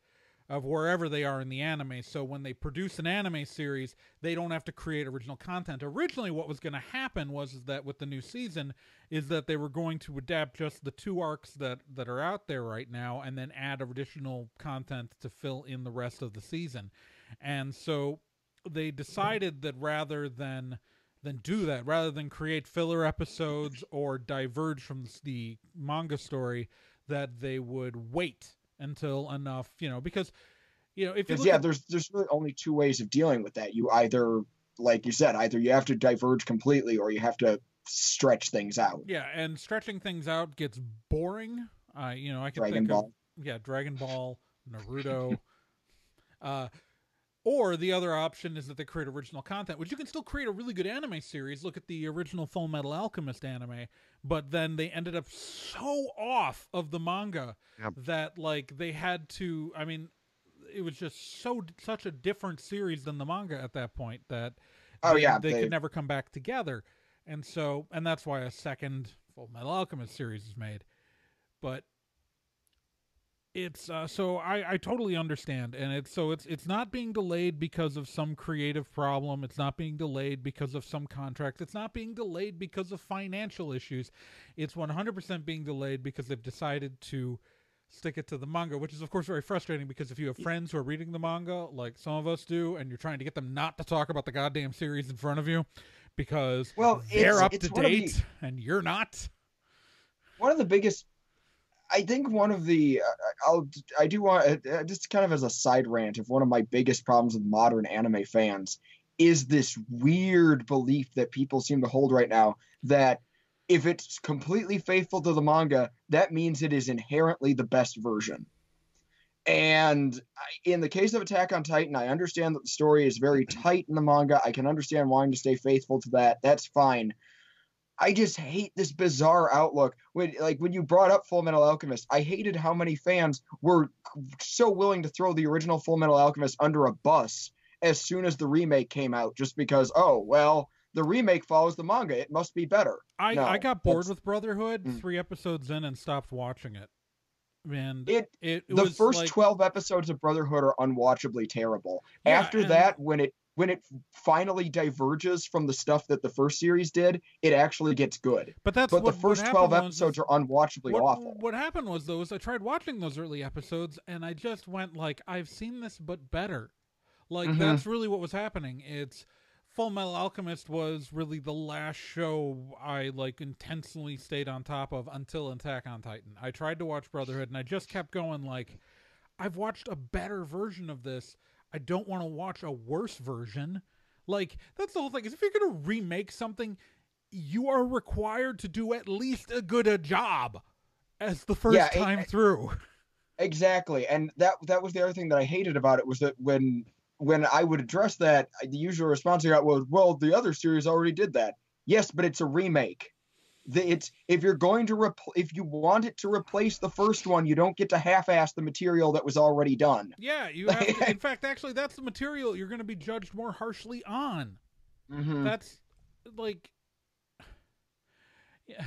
of wherever they are in the anime. So when they produce an anime series, they don't have to create original content. Originally, what was going to happen was that with the new season is that they were going to adapt just the 2 arcs that are out there right now and then add additional content to fill in the rest of the season. And so they decided that rather than do that, rather than create filler episodes or diverge from the manga story, that they would wait until enough, because if you look there's really only 2 ways of dealing with that. You either, like you said, you have to diverge completely or you have to stretch things out. Yeah, and stretching things out gets boring. I can Dragon Ball. Dragon Ball, Naruto. Or the other option is that they create original content, which you can still create a really good anime series. Look at the original Full Metal Alchemist anime, but then they ended up so off of the manga that they had to. I mean, it was just such a different series than the manga at that point that they could never come back together, and that's why a second Full Metal Alchemist series is made. But it's so I totally understand, and it's not being delayed because of some creative problem. It's not being delayed because of some contract. It's not being delayed because of financial issues. It's 100% being delayed because they've decided to stick it to the manga, which is of course very frustrating because if you have friends who are reading the manga, like some of us do, and you're trying to get them not to talk about the goddamn series in front of you because they're up to date and you're not. One of the biggest I think one of the I do want just kind of as a side rant of one of my biggest problems with modern anime fans is this weird belief that people seem to hold right now that if it's completely faithful to the manga, that means it is inherently the best version. And in the case of Attack on Titan, I understand that the story is very tight in the manga. I can understand wanting to stay faithful to that. That's fine. I just hate this bizarre outlook. When you brought up Full Metal Alchemist, I hated how many fans were so willing to throw the original Full Metal Alchemist under a bus as soon as the remake came out, just because, oh, well, the remake follows the manga. It must be better. I got bored with Brotherhood 3 episodes in and stopped watching it. And the was first like, 12 episodes of Brotherhood are unwatchably terrible. Yeah, After that, when it finally diverges from the stuff that the first series did, it actually gets good. But the first 12 episodes are unwatchably awful. What happened was, though, is I tried watching those early episodes, and I just went like, I've seen this, but better. Like, that's really what was happening. It's Full Metal Alchemist was really the last show I like intensely stayed on top of until Attack on Titan. I tried to watch Brotherhood, and I just kept going like, I've watched a better version of this. I don't want to watch a worse version. Like, that's the whole thing. Is if you're going to remake something, you are required to do at least as good a job as the first time through. Exactly. And that was the other thing that I hated about it, was that when I would address that, the usual response I got was, well, the other series already did that. Yes, but it's a remake. If you're going to if you want it to replace the first one, you don't get to half-ass the material that was already done. Yeah, you have to, in fact, actually, that's the material you're going to be judged more harshly on. That's like, yeah,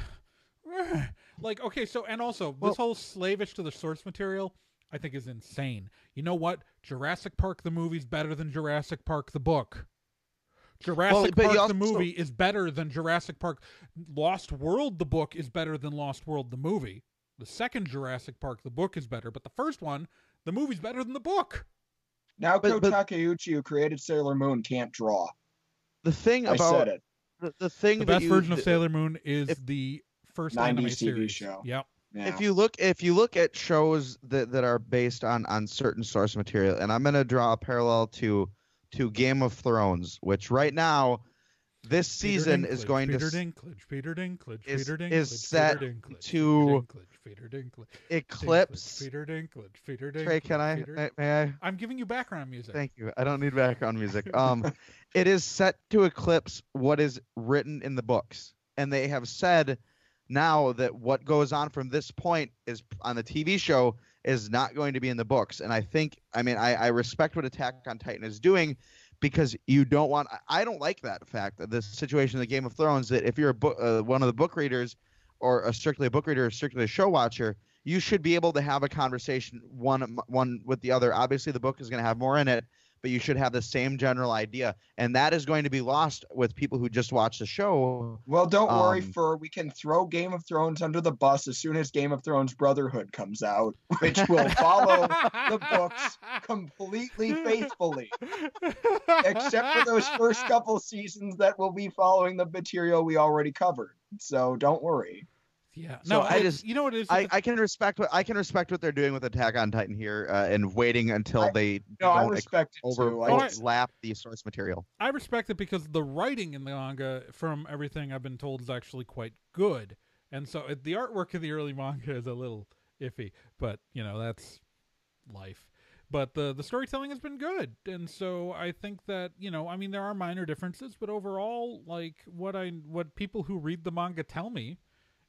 like, okay. So, and also this whole slavish to the source material, I think, is insane. You know what? Jurassic Park the movie's better than Jurassic Park the book. Jurassic Park the movie is better than Jurassic Park. Lost World the book is better than Lost World the movie. The second Jurassic Park the book is better, but the first one, the movie's better than the book. Naoko Takeuchi, who created Sailor Moon, can't draw. The thing I about said it. the best version of Sailor Moon is the first anime TV series. show. Yep. Yeah. If you look at shows that are based on certain source material, and I'm going to draw a parallel to Game of Thrones, which right now this season is going to is set to eclipse. Trey, may I? I'm giving you background music. Thank you. I don't need background music. It is set to eclipse what is written in the books, and they have said now that what goes on from this point is on the TV show is not going to be in the books. And I respect what Attack on Titan is doing, because you don't want, I don't like that fact that this situation in the Game of Thrones, that if you're one of the book readers, or strictly a book reader or strictly a show watcher, you should be able to have a conversation one with the other. Obviously the book is going to have more in it, but you should have the same general idea, and that is going to be lost with people who just watch the show. Well, don't worry, we can throw Game of Thrones under the bus as soon as Game of Thrones Brotherhood comes out, which will follow the books completely faithfully, except for those first couple seasons that will be following the material we already covered. So don't worry. Yeah. So no, you know what it is? I can respect what they're doing with Attack on Titan here, and waiting until they don't overlap the source material. I respect it because the writing in the manga, from everything I've been told, is actually quite good. And so the artwork of the early manga is a little iffy, but that's life. But the storytelling has been good, and so I think that there are minor differences, but overall, like what people who read the manga tell me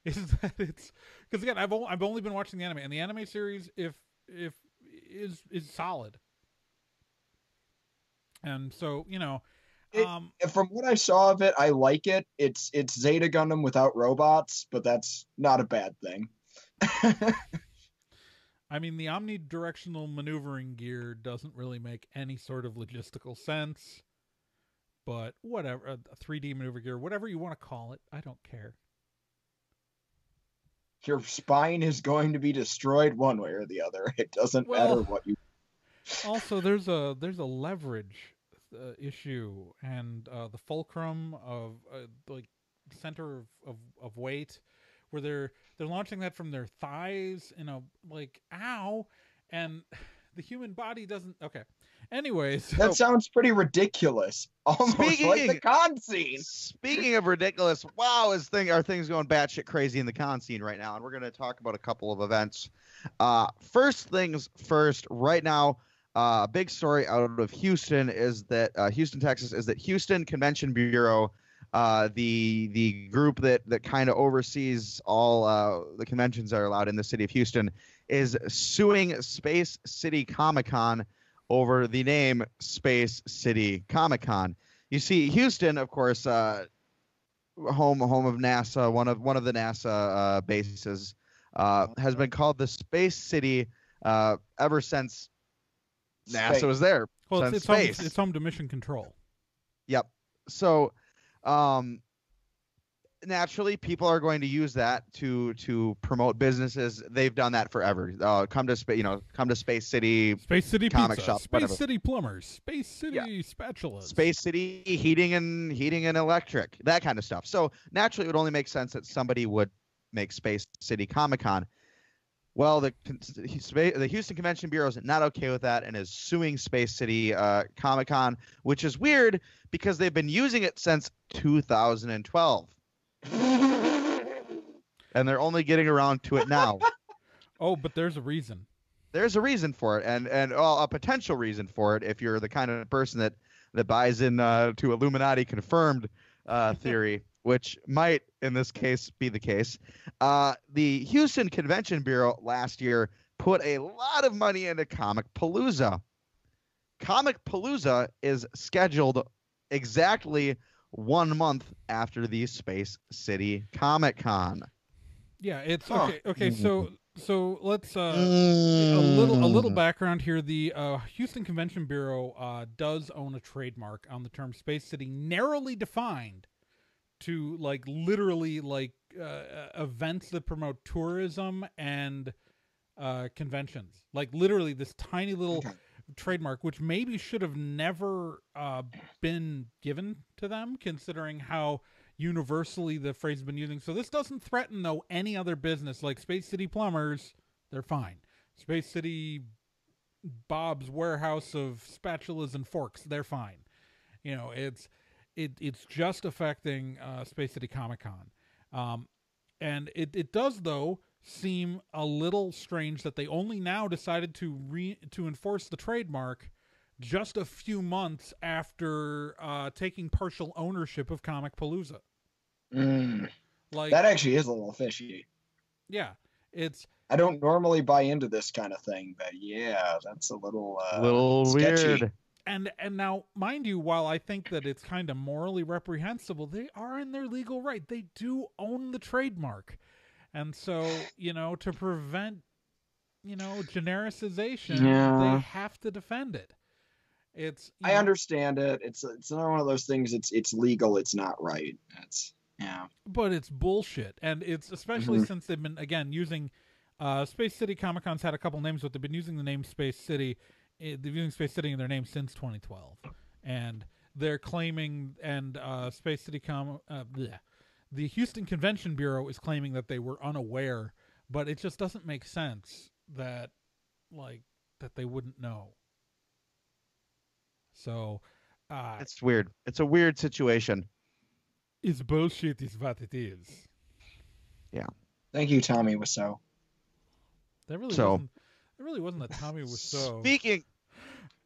is that it's, because again, I've only been watching the anime, and the anime series is solid, and so from what I saw of it, I like it. It's Zeta Gundam without robots, but that's not a bad thing. I mean, the omnidirectional maneuvering gear doesn't really make any sort of logistical sense, but whatever, a 3D maneuver gear, whatever you want to call it, I don't care. Your spine is going to be destroyed one way or the other. It doesn't matter what you. Also, there's a leverage issue, and the fulcrum of center of weight, where they're launching that from their thighs, like ow, and the human body doesn't. Okay, anyways, That sounds pretty ridiculous, almost like the con scene. Speaking of ridiculous, wow, are things going batshit crazy in the con scene right now? And we're going to talk about a couple of events. First things first, right now. A big story out of Houston is that Houston, Texas, is that Houston Convention Bureau, the group that kind of oversees all the conventions that are allowed in the city of Houston, is suing Space City Comic-Con over the name Space City Comic-Con. You see, Houston, of course, home of NASA, one of the NASA bases, has been called the Space City ever since NASA was there. Well, since it's space. It's home to Mission Control. Yep. So, naturally, people are going to use that to promote businesses. They've done that forever. Come to Space City comic Pizza, shop, Space whatever. City Plumbers, Space City Spatulas, Space City heating and electric, that kind of stuff. So naturally, it would only make sense that somebody would make Space City Comic-Con. Well, the Houston Convention Bureau is not okay with that and is suing Space City Comic-Con, which is weird because they've been using it since 2012. And they're only getting around to it now. Oh, but there's a reason. There's a reason for it, and a potential reason for it if you're the kind of person that buys in to Illuminati confirmed theory, which might in this case be the case. The Houston Convention Bureau last year put a lot of money into Comic Palooza. Comic Palooza is scheduled exactly 1 month after the Space City Comic-Con. Yeah, it's okay. Okay, so let's a little background here. The Houston Convention Bureau does own a trademark on the term Space City, narrowly defined to literally events that promote tourism and conventions. Like literally this tiny little trademark, which maybe should have never been given to them, considering how universally the phrase has been using. So this doesn't threaten though any other business, like Space City Plumbers. They're fine. Space City Bob's Warehouse of Spatulas and Forks. They're fine. It's just affecting Space City Comic-Con. And it does, though, seem a little strange that they only now decided to enforce the trademark just a few months after taking partial ownership of Comic Palooza. That actually is a little fishy. Yeah, I don't normally buy into this kind of thing, but yeah, that's a little sketchy. Weird. And now, mind you, while I think that it's kind of morally reprehensible, they are in their legal right. They do own the trademark. And so, to prevent, genericization, they have to defend it. I understand it. It's not one of those things. It's legal. It's not right. But it's bullshit. And it's especially since they've been, again, using Space City Comic-Con's had a couple names, but they've been using the name Space City. They've been using Space City in their name since 2012. And they're claiming, and Space City the Houston Convention Bureau is claiming that they were unaware, but it just doesn't make sense that they wouldn't know. So it's weird. It's a weird situation. It's bullshit is what it is. Yeah. Thank you, Tommy Wiseau. That really wasn't a Tommy Wiseau. Speaking,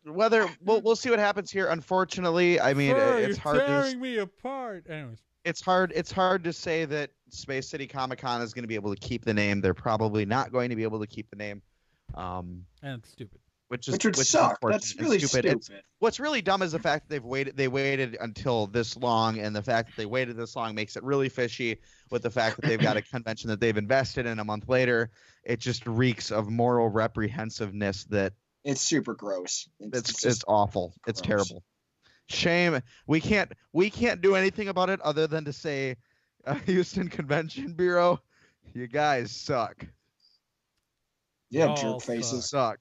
whether we'll see what happens here. Unfortunately, I mean, it's hard. You're tearing me apart. Anyways, it's hard to say that Space City Comic-Con is going to be able to keep the name. They're probably not going to be able to keep the name. And it's stupid. Which would suck. That's really stupid. What's really dumb is the fact that they waited until this long, and the fact that they waited this long makes it really fishy. With the fact that they've got a convention that they've invested in a month later, it just reeks of moral reprehensiveness. That it's super gross. It's awful. It's terrible. Shame. We can't do anything about it other than to say, Houston Convention Bureau, you guys suck. Yeah, jerk faces suck.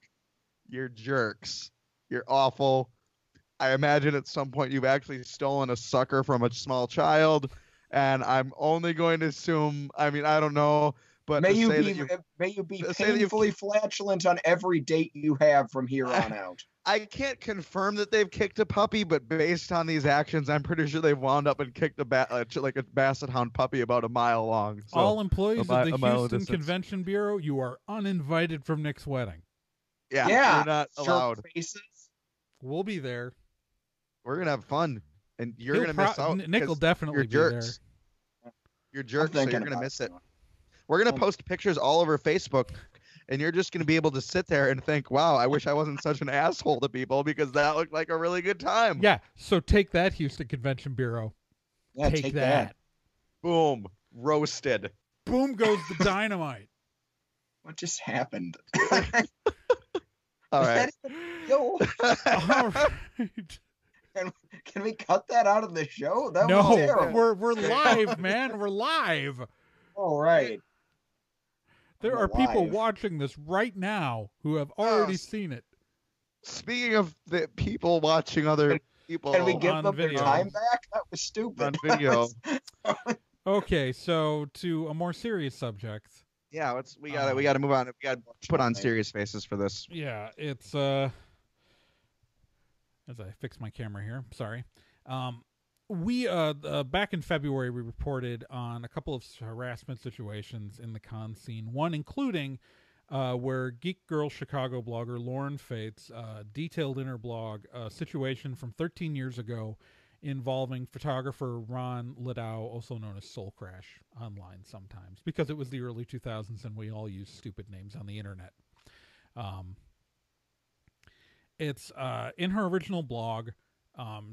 You're jerks. You're awful. I imagine at some point you've actually stolen a sucker from a small child, and I'm only going to assume. I mean, I don't know, but May to you say be that may you be to say that you've painfully flatulent on every date you have from here on out. I can't confirm that they've kicked a puppy, but based on these actions, I'm pretty sure they've wound up and kicked like a basset hound puppy about a mile long. So All employees of the a mile Houston distance. Convention Bureau, you are uninvited from Nick's wedding. Yeah, Yeah, you're not allowed. faces. We'll be there. We're gonna have fun, and you're He'll gonna miss out. Nick will 'cause definitely you're be there. jerks. You're jerks, so thinking you're gonna about miss it. it. We're gonna post pictures all over Facebook, and you're just gonna be able to sit there and think, "Wow, I wish I wasn't such an asshole to people because that looked like a really good time." Yeah, so take that, Houston Convention Bureau. Yeah, take that. Boom, roasted. Boom goes the dynamite. What just happened? All Was right. that even real? All right. Can we cut that out of the show? That was No, terrible. we're live, man. We're live. All right. There We're are people live. watching this right now who have already Yes. seen it. Speaking of the people watching other people Can we on give them their video. time back? That was stupid. on video, Okay, so to a more serious subject. yeah, we gotta move on. We gotta put on Right. serious faces for this. Yeah, it's as I fix my camera here. Sorry. We back in February we reported on a couple of harassment situations in the con scene. One including where Geek Girl Chicago blogger Lauren Fates detailed in her blog a situation from 13 years ago involving photographer Ron Ladao, also known as Soul Crash online sometimes, because it was the early 2000s and we all use stupid names on the internet. It's in her original blog.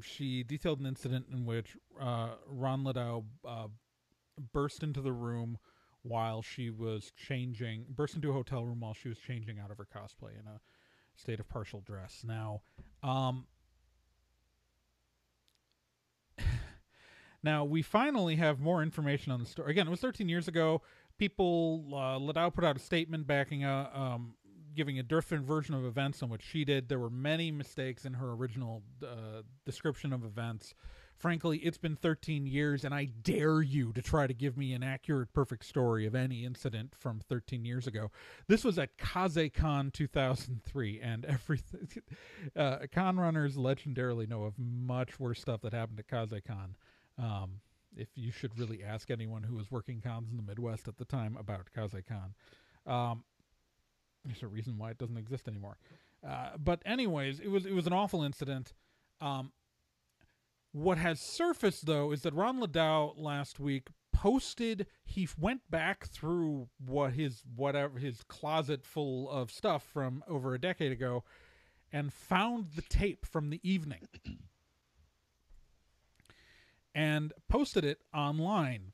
She detailed an incident in which Ron Ladao burst into the room while she was burst into a hotel room while she was changing out of her cosplay in a state of partial dress. Now, now we finally have more information on the story. Again, it was 13 years ago. People, Ladao put out a statement backing giving a different version of events on what she did. There were many mistakes in her original description of events. Frankly, it's been 13 years, and I dare you to try to give me an accurate, perfect story of any incident from 13 years ago. This was at KazeCon 2003, and everything. Con runners legendarily know of much worse stuff that happened at KazeCon. If you should really ask anyone who was working cons in the Midwest at the time about KazeCon. There's a reason why it doesn't exist anymore. But anyways, it was an awful incident. What has surfaced, though, is that Ron Ladao last week posted, he went back through his closet full of stuff from over a decade ago and found the tape from the evening and posted it online.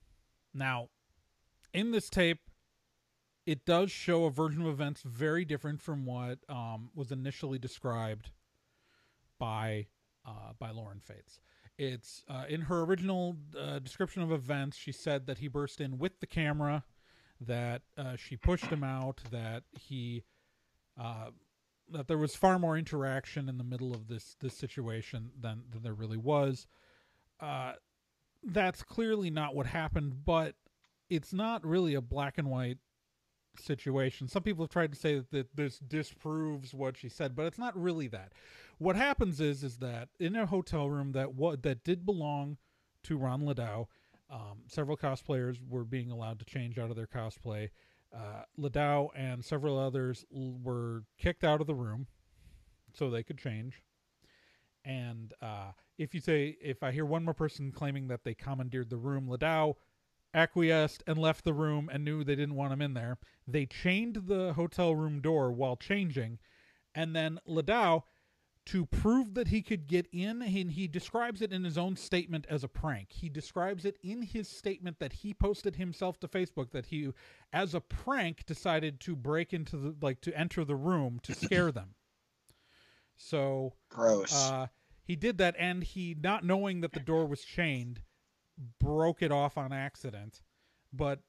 Now, in this tape, it does show a version of events very different from what was initially described by Lauren Fates. It's in her original description of events, she said that he burst in with the camera, that she pushed him out, that that there was far more interaction in the middle of this situation than there really was. That's clearly not what happened, but it's not really a black and white situation. Some people have tried to say that this disproves what she said, but it's not really that. What happens is that in a hotel room that did belong to Ron Ladao, several cosplayers were being allowed to change out of their cosplay. Ladao and several others were kicked out of the room so they could change. And if I hear one more person claiming that they commandeered the room, Ladao acquiesced and left the room and knew they didn't want him in there. They chained the hotel room door while changing, and then Ladao, to prove that he could get in, and he describes it in his own statement as a prank. He describes it in his statement that he posted himself to Facebook, that he, as a prank, decided to break into to enter the room to scare them. So Gross. He did that, and he, not knowing that the door was chained, broke it off on accident. But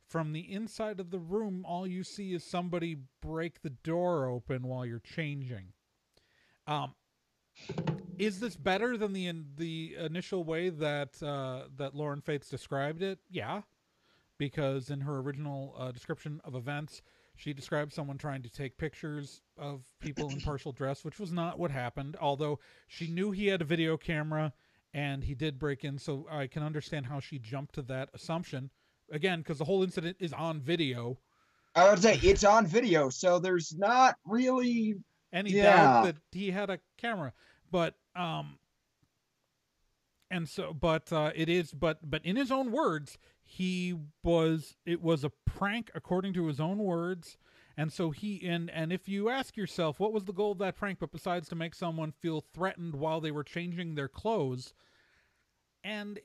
from the inside of the room, all you see is somebody break the door open while you're changing. Is this better than the initial way that that Lauren Fates described it? Yeah, because in her original description of events, she described someone trying to take pictures of people in partial dress, which was not what happened. Although she knew he had a video camera and he did break in, so I can understand how she jumped to that assumption. Again, because the whole incident is on video. I would say it's on video, so there's not really any doubt that he had a camera. But and so it is but in his own words, it was a prank according to his own words. And so and if you ask yourself what was the goal of that prank, but besides to make someone feel threatened while they were changing their clothes, and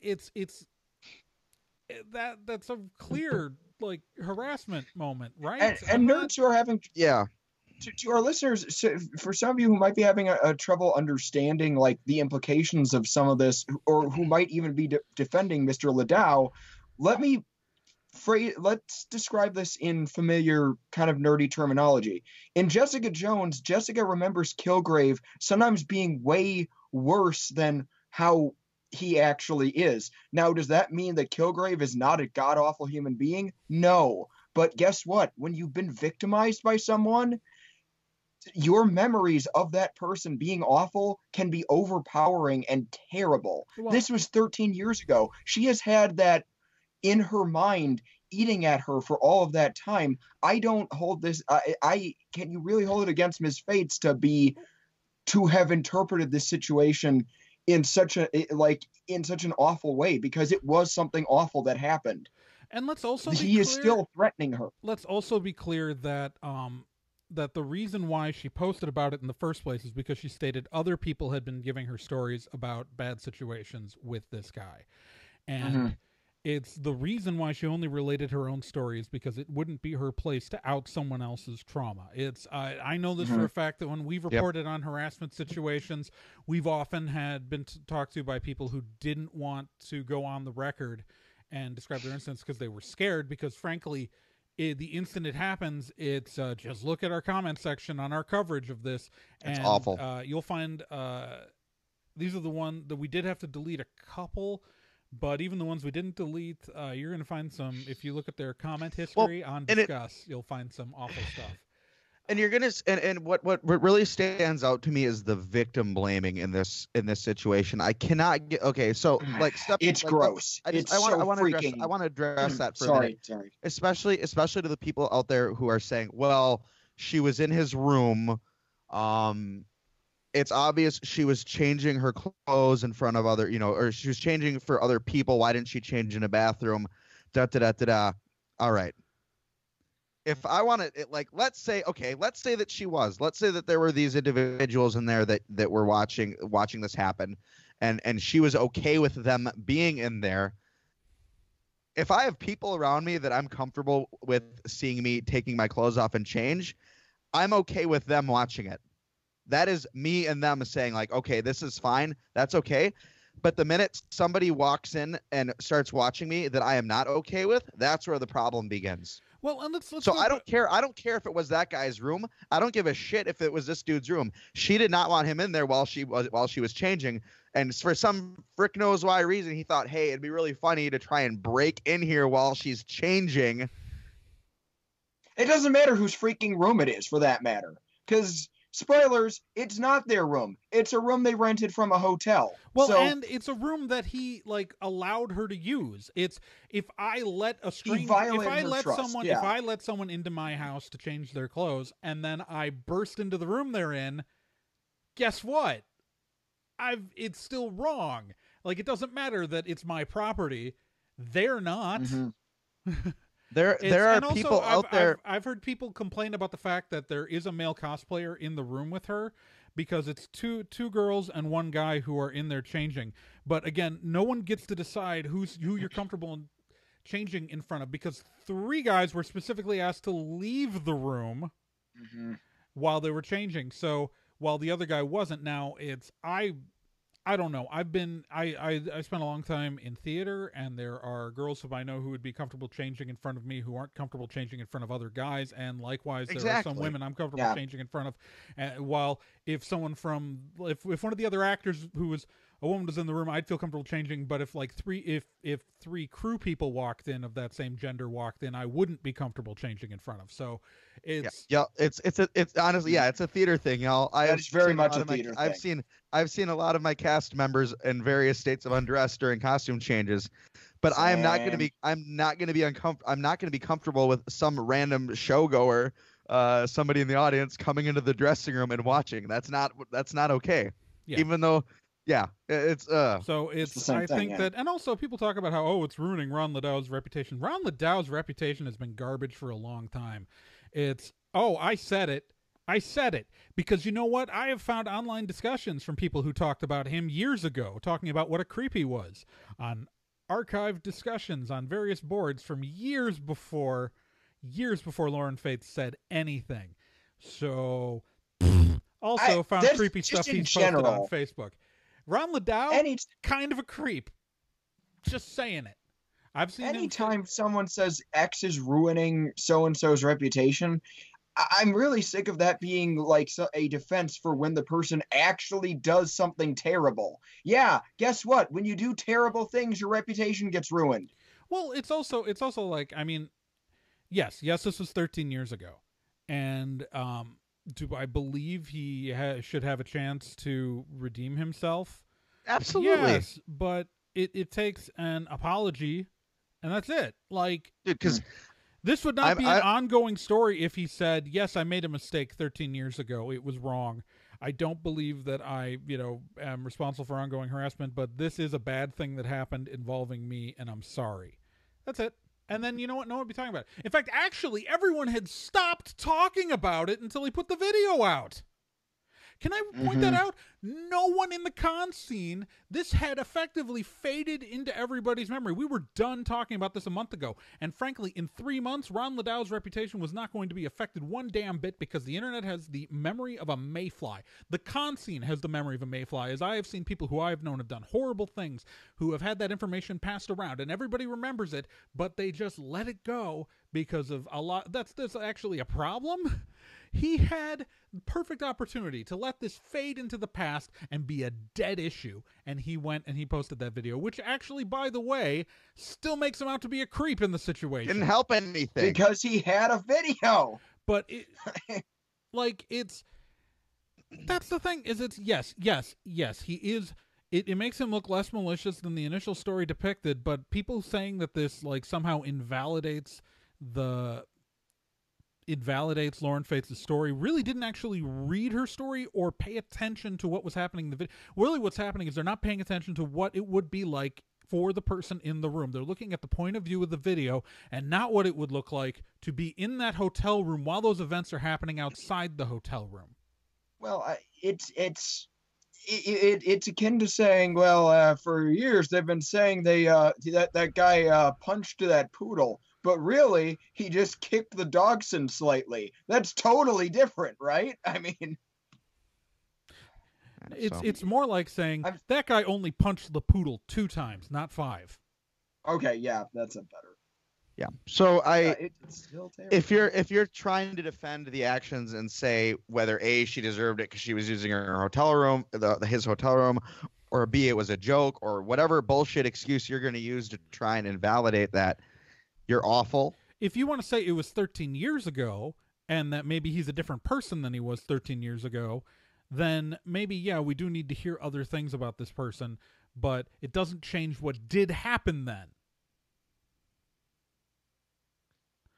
that's a clear like harassment moment, right? And nerds who are having to our listeners, for some of you who might be having a trouble understanding like the implications of some of this, or who might even be defending Mr. Ladao, let's describe this in familiar kind of nerdy terminology. In Jessica Jones, Jessica remembers Kilgrave sometimes being way worse than how he actually is. Now, does that mean that Kilgrave is not a god-awful human being? No. But guess what? When you've been victimized by someone, your memories of that person being awful can be overpowering and terrible. Well, this was 13 years ago. She has had that in her mind eating at her for all of that time. I don't hold this. Can you really hold it against Ms. Fates to have interpreted this situation in such an awful way, because it was something awful that happened. And let's also he is still threatening her. Let's also be clear that that the reason why she posted about it in the first place is because she stated other people had been giving her stories about bad situations with this guy. And it's the reason why she only related her own stories, because it wouldn't be her place to out someone else's trauma. It's I know this for a fact that when we've reported on harassment situations, we've often had been talked to by people who didn't want to go on the record and describe their incidents because they were scared, because frankly, the instant it happens, it's just look at our comment section on our coverage of this. It's awful. You'll find these are the one that we did have to delete a couple. But even the ones we didn't delete, you're going to find some, if you look at their comment history on Discuss, you'll find some awful stuff. And you're going to, and what really stands out to me is the victim blaming in this situation. I cannot get, okay, so like it's like, gross. I want to address that for a minute. Sorry. Especially to the people out there who are saying, well, she was in his room, it's obvious she was changing her clothes in front of other, or she was changing for other people. Why didn't she change in a bathroom? All right. If I want to, let's say that she was. Let's say that there were these individuals in there that were watching this happen, and she was okay with them being in there. If I have people around me that I'm comfortable with seeing me taking my clothes off and change, I'm okay with them watching it. That is me and them saying like, okay, this is fine. That's okay. But the minute somebody walks in and starts watching me that I am not okay with, that's where the problem begins. Well, and let's so I don't care. I don't care if it was that guy's room. I don't give a shit if it was this dude's room. She did not want him in there while she was changing. And for some frick knows why reason, he thought, hey, it'd be really funny to try and break in here while she's changing. It doesn't matter whose freaking room it is, for that matter. Because spoilers, it's not their room. It's a room they rented from a hotel. Well, and it's a room that he allowed her to use. It's if I let someone into my house to change their clothes and then I burst into the room they're in, guess what? It's still wrong. Like, it doesn't matter that it's my property. They're not. There are people out there. I've heard people complain about the fact that there is a male cosplayer in the room with her, because it's two girls and one guy who are in there changing. But again, no one gets to decide who you're comfortable in changing in front of, because 3 guys were specifically asked to leave the room while they were changing. So while the other guy wasn't, now I don't know. I spent a long time in theater, and there are girls who I know who would be comfortable changing in front of me who aren't comfortable changing in front of other guys, and likewise there are some women I'm comfortable changing in front of. While if one of the other actors who was a woman was in the room, I'd feel comfortable changing. But if three crew people walked in of that same gender walked in, I wouldn't be comfortable changing in front of. So it's it's honestly it's a theater thing, y'all. It's very much a theater thing. I've seen a lot of my cast members in various states of undress during costume changes, but I'm not going to be comfortable with some random showgoer, somebody in the audience coming into the dressing room and watching. That's not okay. Yeah. Even though. Yeah, it's So I think that, and also people talk about how it's ruining Ron Lado's reputation. Ron Lado's reputation has been garbage for a long time. It's I said it because you know what? I have found online discussions from people who talked about him years ago, talking about what a creep he was on archived discussions on various boards from years before Lauren Faith said anything. So also found creepy stuff he's posted on Facebook. Ron Ladao, kind of a creep. Just saying it. I've seen anytime someone says X is ruining so-and-so's reputation, I'm really sick of that being like a defense for when the person actually does something terrible. Yeah, guess what? When you do terrible things, your reputation gets ruined. Well, it's also like, I mean, yes, this was 13 years ago. And do I believe he should have a chance to redeem himself? Absolutely. Yes, but it takes an apology, and that's it. Like, because this would not be an ongoing story if he said, yes, I made a mistake 13 years ago. It was wrong. I don't believe that I, am responsible for ongoing harassment, but this is a bad thing that happened involving me, and I'm sorry. That's it. And then, you know what? No one would be talking about it. In fact, actually, everyone had stopped talking about it until he put the video out. Can I point that out? No one in the con scene, this had effectively faded into everybody's memory. We were done talking about this a month ago. And frankly, in 3 months, Ron Lado's reputation was not going to be affected one damn bit because the internet has the memory of a mayfly. The con scene has the memory of a mayfly, as I have seen people who I have known have done horrible things, who have had that information passed around, and everybody remembers it, but they just let it go because of a lot. That's actually a problem. He had perfect opportunity to let this fade into the past and be a dead issue, and he went and he posted that video, which actually, by the way, still makes him out to be a creep in the situation. Didn't help anything because he had a video. But that's the thing, is it's yes, he is. It makes him look less malicious than the initial story depicted, but people saying that this somehow invalidates Lauren Faith's story really didn't actually read her story or pay attention to what was happening in the video. Really what's happening is they're not paying attention to what it would be like for the person in the room. They're looking at the point of view of the video and not what it would look like to be in that hotel room while those events are happening outside the hotel room. Well, it's akin to saying, well, for years they've been saying that guy punched that poodle. But really, he just kicked the dachshund slightly. That's totally different, right? I mean, it's more like saying that guy only punched the poodle 2 times, not 5. Okay, yeah, that's a better. Yeah. So it's still terrible. if you're trying to defend the actions and say whether A, she deserved it because she was using her hotel room, his hotel room, or B, it was a joke, or whatever bullshit excuse you're going to use to try and invalidate that, you're awful. If you want to say it was 13 years ago and that maybe he's a different person than he was 13 years ago, then maybe, yeah, we do need to hear other things about this person, but it doesn't change what did happen then.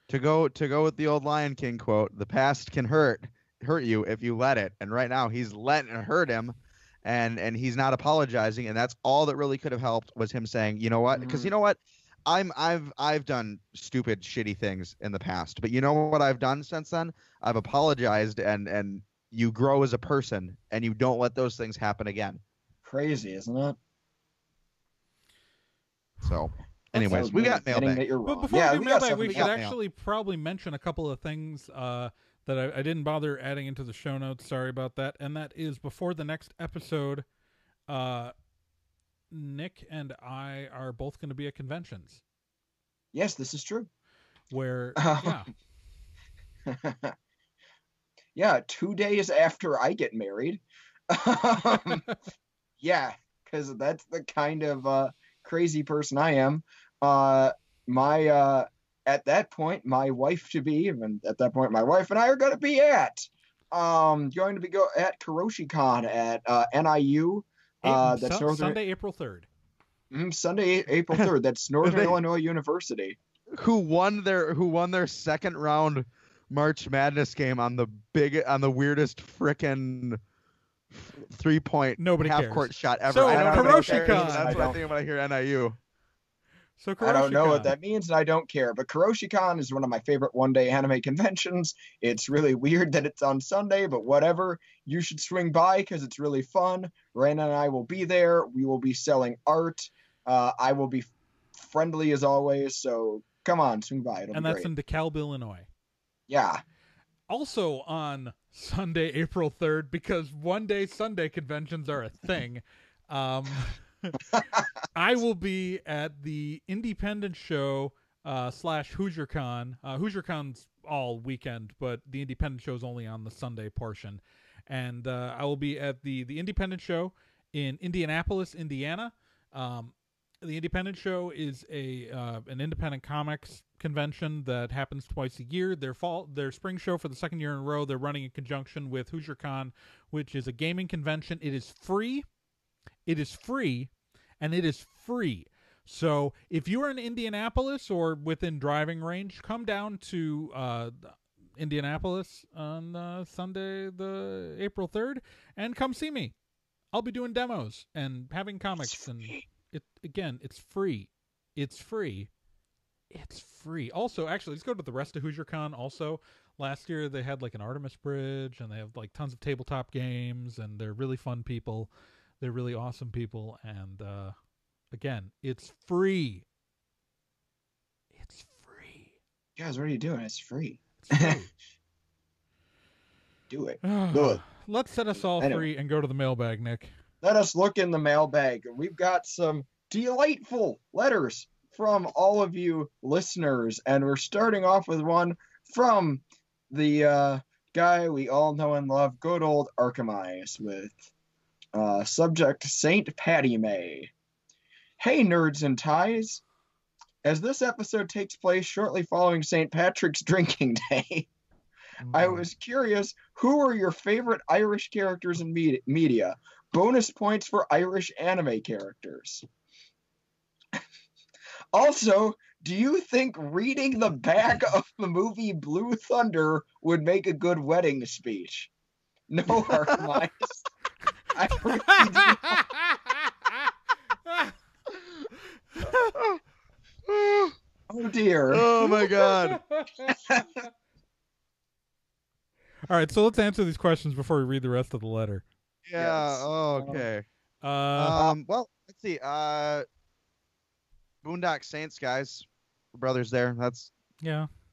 To go with the old Lion King quote, the past can hurt you if you let it. And right now he's letting it hurt him, and he's not apologizing, and that's all that really could have helped was him saying, you know what? Because you know what? I've done stupid, shitty things in the past, but you know what I've done since then? I've apologized, and you grow as a person, and you don't let those things happen again. Crazy, isn't it? So, anyways, we got mailbag. But before we do mailbag, we should actually probably mention a couple of things that I didn't bother adding into the show notes. Sorry about that. And that is, before the next episode, Nick and I are both going to be at conventions. Yes, this is true. Where, yeah. Yeah, 2 days after I get married. Yeah, because that's the kind of crazy person I am. At that point, my wife to be, and at that point, my wife and I are going to be at KaroshiCon at NIU. That's Sunday, April 3rd. Sunday, April 3rd. That's Northern Illinois University. Who won their second round March Madness game on the weirdest frickin' 3-point half court shot ever. So, KaroshiCon. That's what I think when I hear NIU. So I don't know what that means, and I don't care. But KaroshiCon is one of my favorite one-day anime conventions. It's really weird that it's on Sunday, but whatever. You should swing by because it's really fun. Raina and I will be there. We will be selling art. I will be friendly as always. So come on, swing by. It'll be that's great. in DeKalb, Illinois. Yeah. Also on Sunday, April 3rd, because one-day Sunday conventions are a thing. I will be at the Independent Show / HoosierCon. HoosierCon's all weekend, but the Independent Show is only on the Sunday portion. And I will be at the Independent Show in Indianapolis, Indiana. The Independent Show is an independent comics convention that happens twice a year. Their spring show for the second year in a row, they're running in conjunction with HoosierCon, which is a gaming convention. It is free. It is free, and it is free. So if you are in Indianapolis or within driving range, come down to Indianapolis on Sunday, the April 3rd, and come see me. I'll be doing demos and having comics, and it's free. It's free. It's free. Also, actually, let's go to the rest of HoosierCon. Also, last year they had like an Artemis Bridge, and they have like tons of tabletop games, and they're really fun people. They're really awesome people, and again, it's free. It's free. Guys, what are you doing? It's free. It's free. Do it. Do it. Let's set us all free and go to the mailbag, Nick. Let us look in the mailbag. We've got some delightful letters from all of you listeners, and we're starting off with one from the guy we all know and love, good old Archimize, with subject Saint Patty May. Hey, nerds and ties. As this episode takes place shortly following St. Patrick's Drinking Day, I was curious, who are your favorite Irish characters in media? Bonus points for Irish anime characters. Also, do you think reading the back of the movie Blue Thunder would make a good wedding speech? No, Archimize. I really do. Oh dear. Oh my god. All right, so let's answer these questions before we read the rest of the letter. Yeah. Yes. Oh, okay. Well, let's see. Boondock Saints, guys. We're brothers there. That's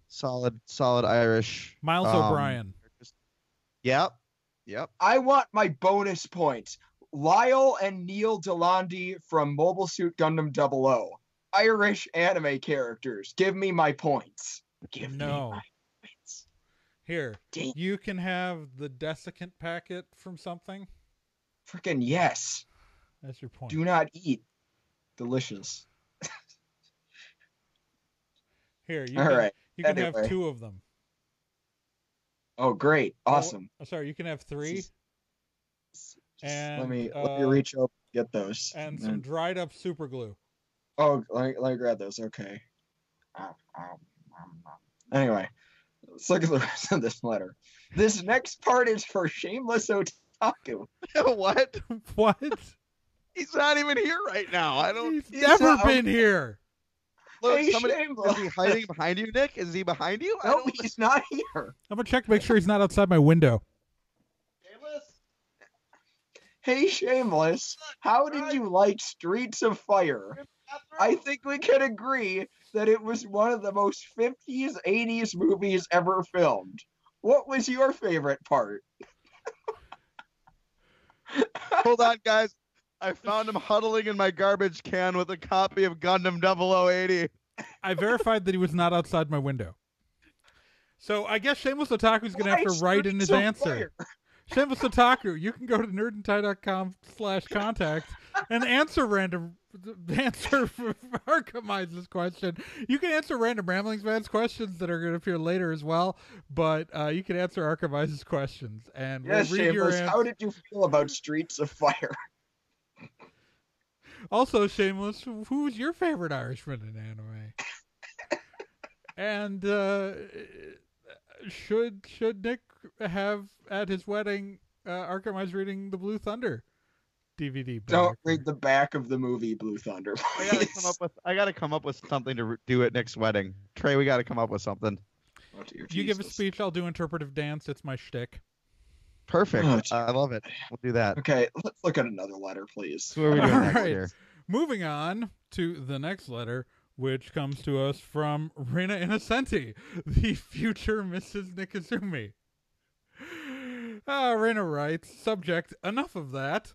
solid Irish. Miles O'Brien. Yep. I want my bonus points. Lyle and Neil Delandi from Mobile Suit Gundam 00. Irish anime characters. Give me my points. Give me my points. Here, you can have the desiccant packet from something. Freaking yes. That's your point. Do not eat. Delicious. Here, you can have 2 of them. Oh, great. Awesome. Oh, sorry, you can have 3. And let me reach up and get those. And some dried up super glue. Oh, let me grab those. Okay. Anyway, let's look at the rest of this letter. This next part is for Shameless Otaku. What? What? He's not even here right now. He's never been here. Look, Hey, is Shameless. he hiding behind you, Nick? Is he behind you? No, he's not here. I'm gonna check to make sure he's not outside my window. Hey, Shameless, how did you like Streets of Fire? I think we can agree that it was one of the most 50s, 80s movies ever filmed. What was your favorite part? Hold on, guys. I found him huddling in my garbage can with a copy of Gundam 0080. I verified that he was not outside my window. So I guess Shameless Otaku's going to have to write in his answer. Shameless Otaku, you can go to nerdandtie.com/contact and answer Archimize's question. You can answer Random Ramblings Man's questions that are going to appear later as well, but you can answer Archimize's questions. And yes, we'll read Shameless, your how did you feel about Streets of Fire? Also, Shameless, who's your favorite Irishman in anime? And should Nick have at his wedding Archimize reading the Blue Thunder DVD back? Don't read the back of the movie Blue Thunder, please. I gotta come up with something to do at Nick's wedding. Trey, we gotta come up with something. Oh, dear You give a Jesus. speech, I'll do interpretive dance. It's my shtick. Perfect. Oh, I love it. We'll do that. Okay, let's look at another letter, please. So what are we doing All next right. here? Moving on to the next letter, which comes to us from Reina Innocenti, the future Mrs. Nikizumi. Reina writes, subject, enough of that.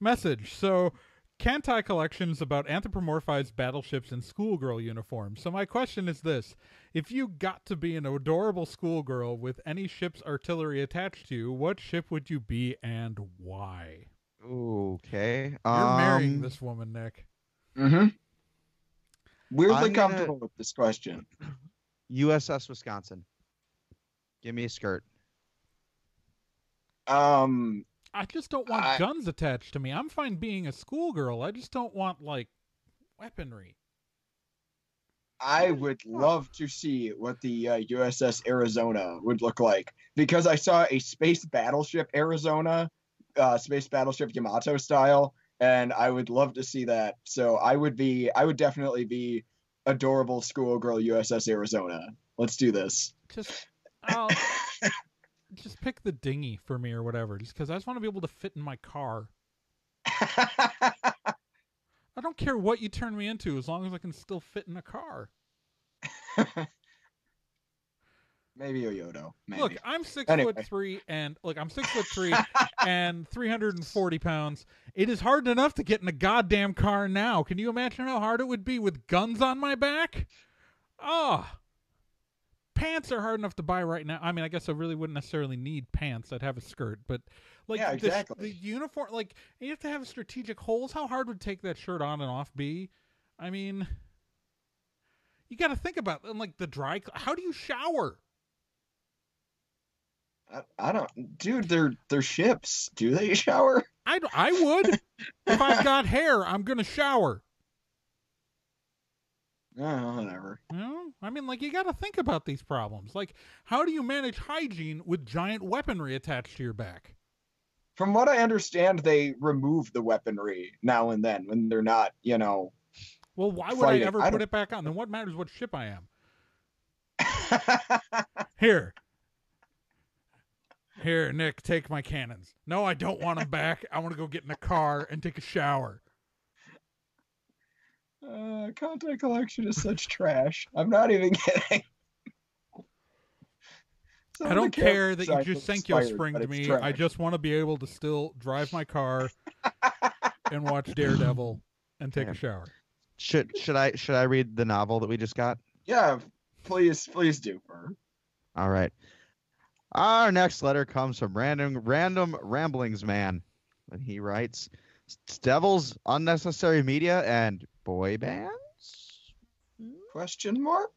Message, so Kantai collections about anthropomorphized battleships in schoolgirl uniforms. So my question is this. If you got to be an adorable schoolgirl with any ship's artillery attached to you, what ship would you be and why? Okay. You're marrying this woman, Nick. Mm-hmm. Weirdly I'm gonna- comfortable with this question. USS Wisconsin. Give me a skirt. I just don't want guns attached to me. I'm fine being a schoolgirl. I just don't want, like, weaponry. I would love to see what the USS Arizona would look like, because I saw a space battleship Arizona, space battleship Yamato style, and I would love to see that. So I would definitely be adorable schoolgirl USS Arizona. Let's do this. Just pick the dinghy for me or whatever, just because I just want to be able to fit in my car. I don't care what you turn me into as long as I can still fit in a car. Maybe a Yodo. Maybe. Look, I'm 6'3" and 340 pounds. It is hard enough to get in a goddamn car now. Can you imagine how hard it would be with guns on my back? Pants are hard enough to buy right now. I mean, I guess I really wouldn't necessarily need pants. I'd have a skirt, but like yeah, exactly. the uniform, like you have to have strategic holes. How hard would take that shirt on and off be? I mean, you got to think about it. And like the dry. How do you shower? I don't, dude. They're ships. Do they shower? I would. If I've got hair, I'm gonna shower. Whatever. You know? I mean, like, you got to think about these problems. Like, how do you manage hygiene with giant weaponry attached to your back? From what I understand, they remove the weaponry now and then when they're not, Well, why would fighting. I ever put it back on? Then what matters what ship I am? Here, Nick, take my cannons. No, I don't want them back. I want to go get in a car and take a shower. Content collection is such trash. I'm not even kidding. I don't care that you just sank your spring to me. I just want to be able to still drive my car and watch Daredevil and take a shower. Should I read the novel that we just got? Yeah, please do. All right. Our next letter comes from Random Ramblings Man, and he writes, "Devils, unnecessary media, and boy bands?" Question mark?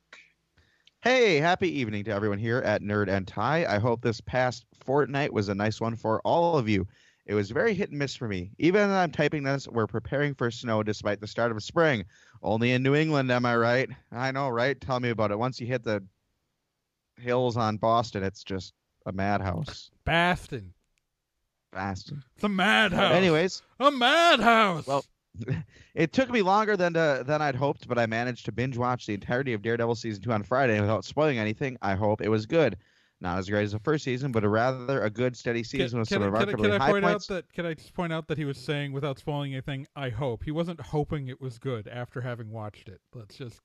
Hey, happy evening to everyone here at Nerd and Tie. I hope this past fortnight was a nice one for all of you. It was very hit and miss for me. Even as I'm typing this, we're preparing for snow despite the start of spring. Only in New England, am I right? I know, right? Tell me about it. Once you hit the hills on Boston, it's just a madhouse. Boston. It's a madhouse. Anyways. A madhouse. Well, it took me longer than I'd hoped, but I managed to binge watch the entirety of Daredevil Season 2 on Friday without spoiling anything. I hope it was good. Not as great as the first season, but a good, steady season with some remarkably high points. Can I just point out that he was saying, without spoiling anything, I hope. He wasn't hoping it was good after having watched it. Let's just...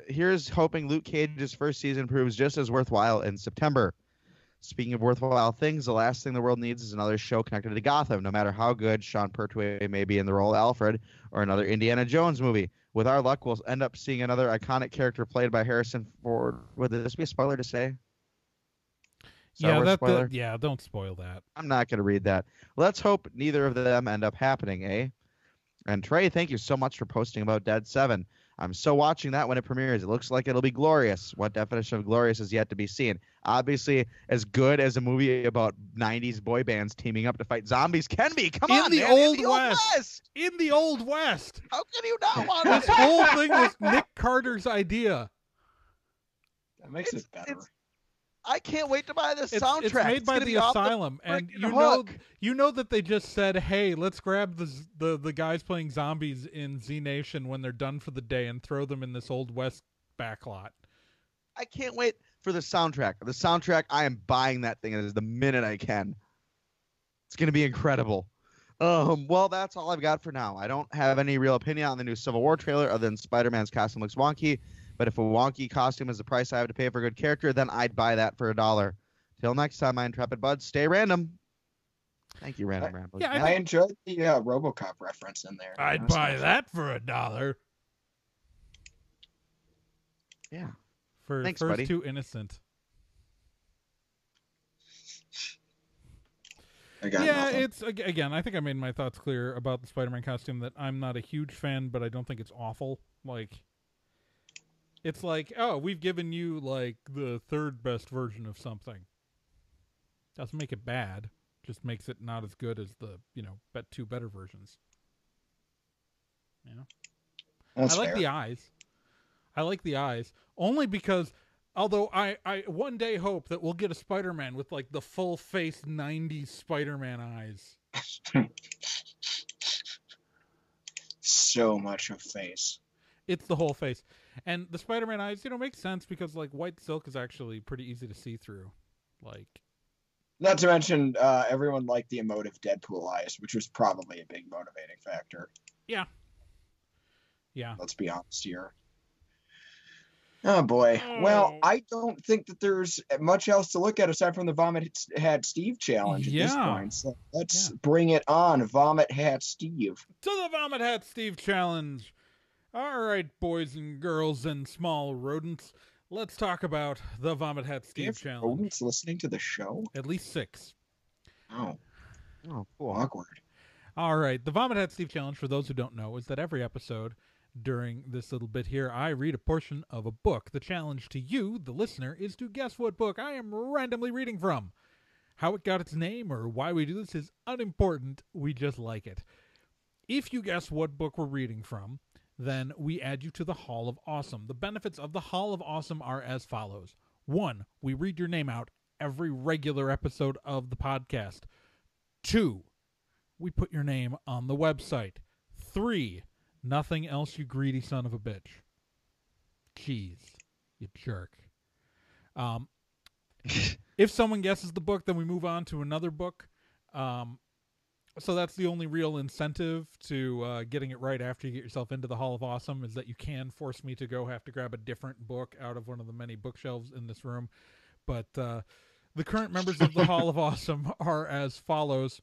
Here's hoping Luke Cage's first season proves just as worthwhile in September. Speaking of worthwhile things, the last thing the world needs is another show connected to Gotham, no matter how good Sean Pertwee may be in the role of Alfred or another Indiana Jones movie. With our luck, we'll end up seeing another iconic character played by Harrison Ford. Would this be a spoiler to say? Yeah, don't spoil that. I'm not going to read that. Let's hope neither of them end up happening, eh? And Trey, thank you so much for posting about Dead 7. I'm so watching that when it premieres. It looks like it'll be glorious. What definition of glorious is yet to be seen? Obviously, as good as a movie about 90s boy bands teaming up to fight zombies can be. Come on, man. In the Old West. In the Old West. How can you not want this whole thing was Nick Carter's idea. That makes it better. I can't wait to buy this soundtrack. It's made by the Asylum, and you know that they just said, "Hey, let's grab the guys playing zombies in Z Nation when they're done for the day and throw them in this Old West backlot." I can't wait for the soundtrack. The soundtrack, I am buying that thing the minute I can. It's gonna be incredible. Well, that's all I've got for now. I don't have any real opinion on the new Civil War trailer other than Spider-Man's costume looks wonky. But if a wonky costume is the price I have to pay for a good character, then I'd buy that for $1. Till next time, my intrepid buds, stay random. Thank you, Random Ramblers. Yeah, I enjoyed the RoboCop reference in there. I'd buy that for $1. Yeah. Thanks, buddy. Too innocent. It's again. I think I made my thoughts clear about the Spider-Man costume. That I'm not a huge fan, but I don't think it's awful. It's like, oh, we've given you like the third best version of something. Doesn't make it bad. Just makes it not as good as the, two better versions. That's I like fair. the eyes. I like the eyes only because, although I one day hope that we'll get a Spider-Man with like the full face 90s Spider-Man eyes. So much of face. It's the whole face. And the Spider-Man eyes, makes sense because like white silk is actually pretty easy to see through. Not to mention, everyone liked the emotive Deadpool eyes, which was probably a big motivating factor. Yeah. Let's be honest here. Oh boy. Well, I don't think that there's much else to look at aside from the Vomit Hat Steve challenge at this point. So let's bring it on, Vomit Hat Steve. To the Vomit Hat Steve challenge. All right, boys and girls and small rodents, let's talk about the Vomit Hat Steve challenge. Rodents listening to the show? At least 6. Oh, cool. Awkward. All right, the Vomit Hat Steve challenge, for those who don't know, is that every episode during this little bit here, I read a portion of a book. The challenge to you, the listener, is to guess what book I am randomly reading from. How it got its name or why we do this is unimportant. We just like it. If you guess what book we're reading from, then we add you to the Hall of Awesome. The benefits of the Hall of Awesome are as follows. 1, we read your name out every regular episode of the podcast. 2, we put your name on the website. 3, nothing else, you greedy son of a bitch. Jeez, you jerk. If someone guesses the book, then we move on to another book. So that's the only real incentive to getting it right after you get yourself into the Hall of Awesome, is that you can force me to have to grab a different book out of one of the many bookshelves in this room. But the current members of the Hall of Awesome are as follows.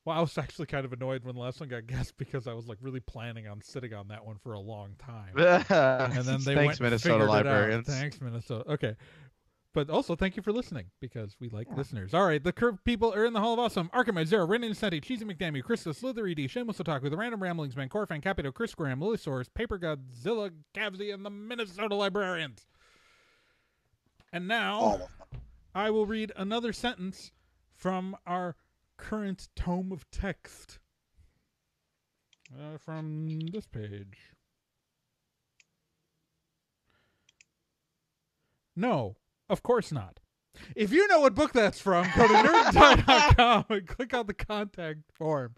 Well, I was actually kind of annoyed when the last one got guessed because I was like really planning on sitting on that one for a long time. And then they went Minnesota librarians. Thanks, Minnesota. Okay. But also, thank you for listening, because we like listeners. All right, the curved people are in the Hall of Awesome. Archimede, Zero, Ren Incenti, Cheesy McDammy, Krista, Slithery D, Shameless Otaku, The Random Ramblings, Man, Corfan, Capito, Chris Graham, Lillisaurus, Paper Godzilla, Cavsy, and the Minnesota Librarians. And now, I will read another sentence from our current tome of text. From this page. No. Of course not. If you know what book that's from, go to nerdandtie.com and click on the contact form.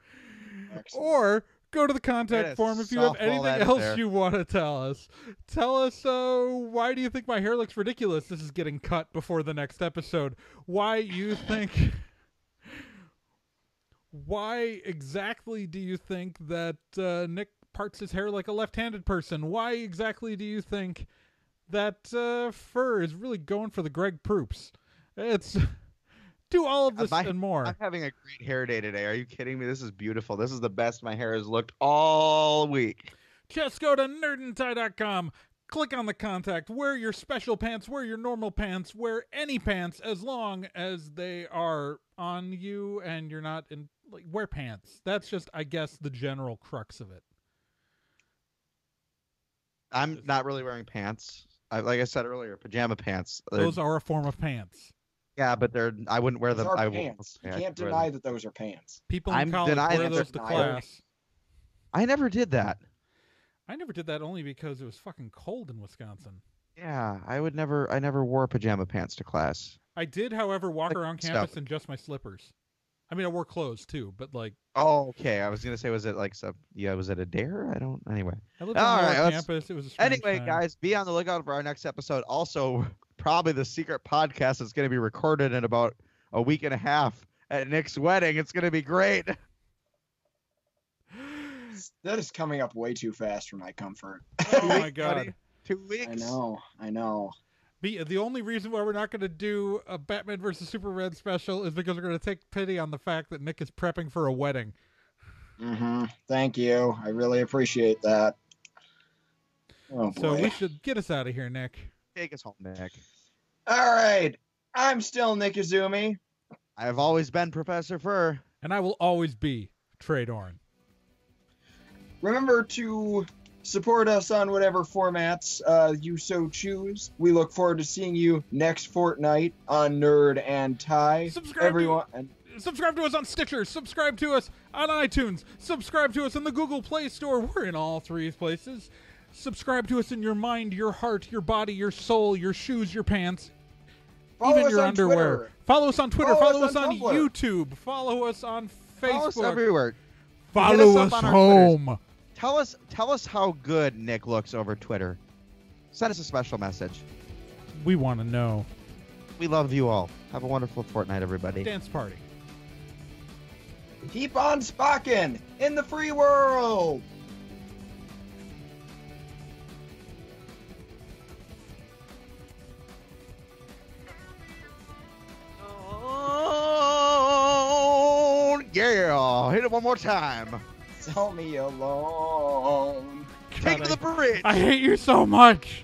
Excellent. Or go to the contact form if you have anything else you want to tell us. Tell us, why do you think my hair looks ridiculous? This is getting cut before the next episode. Why exactly do you think that Nick parts his hair like a left-handed person? Why exactly do you think that Fur is really going for the Greg Proops? It's do all of this and more. I'm having a great hair day today. Are you kidding me? This is beautiful. This is the best my hair has looked all week. Just go to nerdandtie.com. Click on the contact. Wear your special pants. Wear your normal pants. Wear any pants as long as they are on you and you're not in. Like, wear pants. That's just, I guess, the general crux of it. I'm not really wearing pants. Like I said earlier, pajama pants. Those are a form of pants. Yeah, but I wouldn't wear them. Those are I pants. You wouldn't can't wear deny them. that those are pants. People in I'm college denying wear that those to they're class. I never did that. I never did that only because it was fucking cold in Wisconsin. Yeah, I never wore pajama pants to class. I did, however, walk Like around stuff. campus in just my slippers. I mean, I wore clothes too, but like. Oh, okay. I was gonna say, was it like some? Yeah, was it a dare? I don't. Anyway. I lived All on right, our let's- campus. It was a strange Anyway, time. guys, be on the lookout for our next episode. Also, probably the secret podcast that's going to be recorded in about a week and a half at Nick's wedding. It's going to be great. That is coming up way too fast for my comfort. Oh my Buddy, god. 2 weeks. I know. The only reason why we're not going to do a Batman versus Superman special is because we're going to take pity on the fact that Nick is prepping for a wedding. Mm-hmm. Thank you. I really appreciate that. Oh, boy. So we should get us out of here, Nick. Take us home, Nick. All right. I'm still Nick Izumi. I have always been Professor Fur. And I will always be Trey Dorn. Remember to support us on whatever formats you so choose. We look forward to seeing you next fortnight on Nerd and Tie. Subscribe to us on Stitcher. Subscribe to us on iTunes. Subscribe to us in the Google Play Store. We're in all three places. Subscribe to us in your mind, your heart, your body, your soul, your shoes, your pants, even your underwear. Twitter. Follow us on Twitter. Follow us on Tumblr. YouTube. Follow us on Facebook. Follow us everywhere. Follow Hit us up on our home. Tell us how good Nick looks over Twitter. Send us a special message. We want to know. We love you all. Have a wonderful fortnight, everybody. Dance party. Keep on spocking in the free world. Oh, yeah. Hit it one more time. Tell me alone. Take God, the bridge. I hate you so much.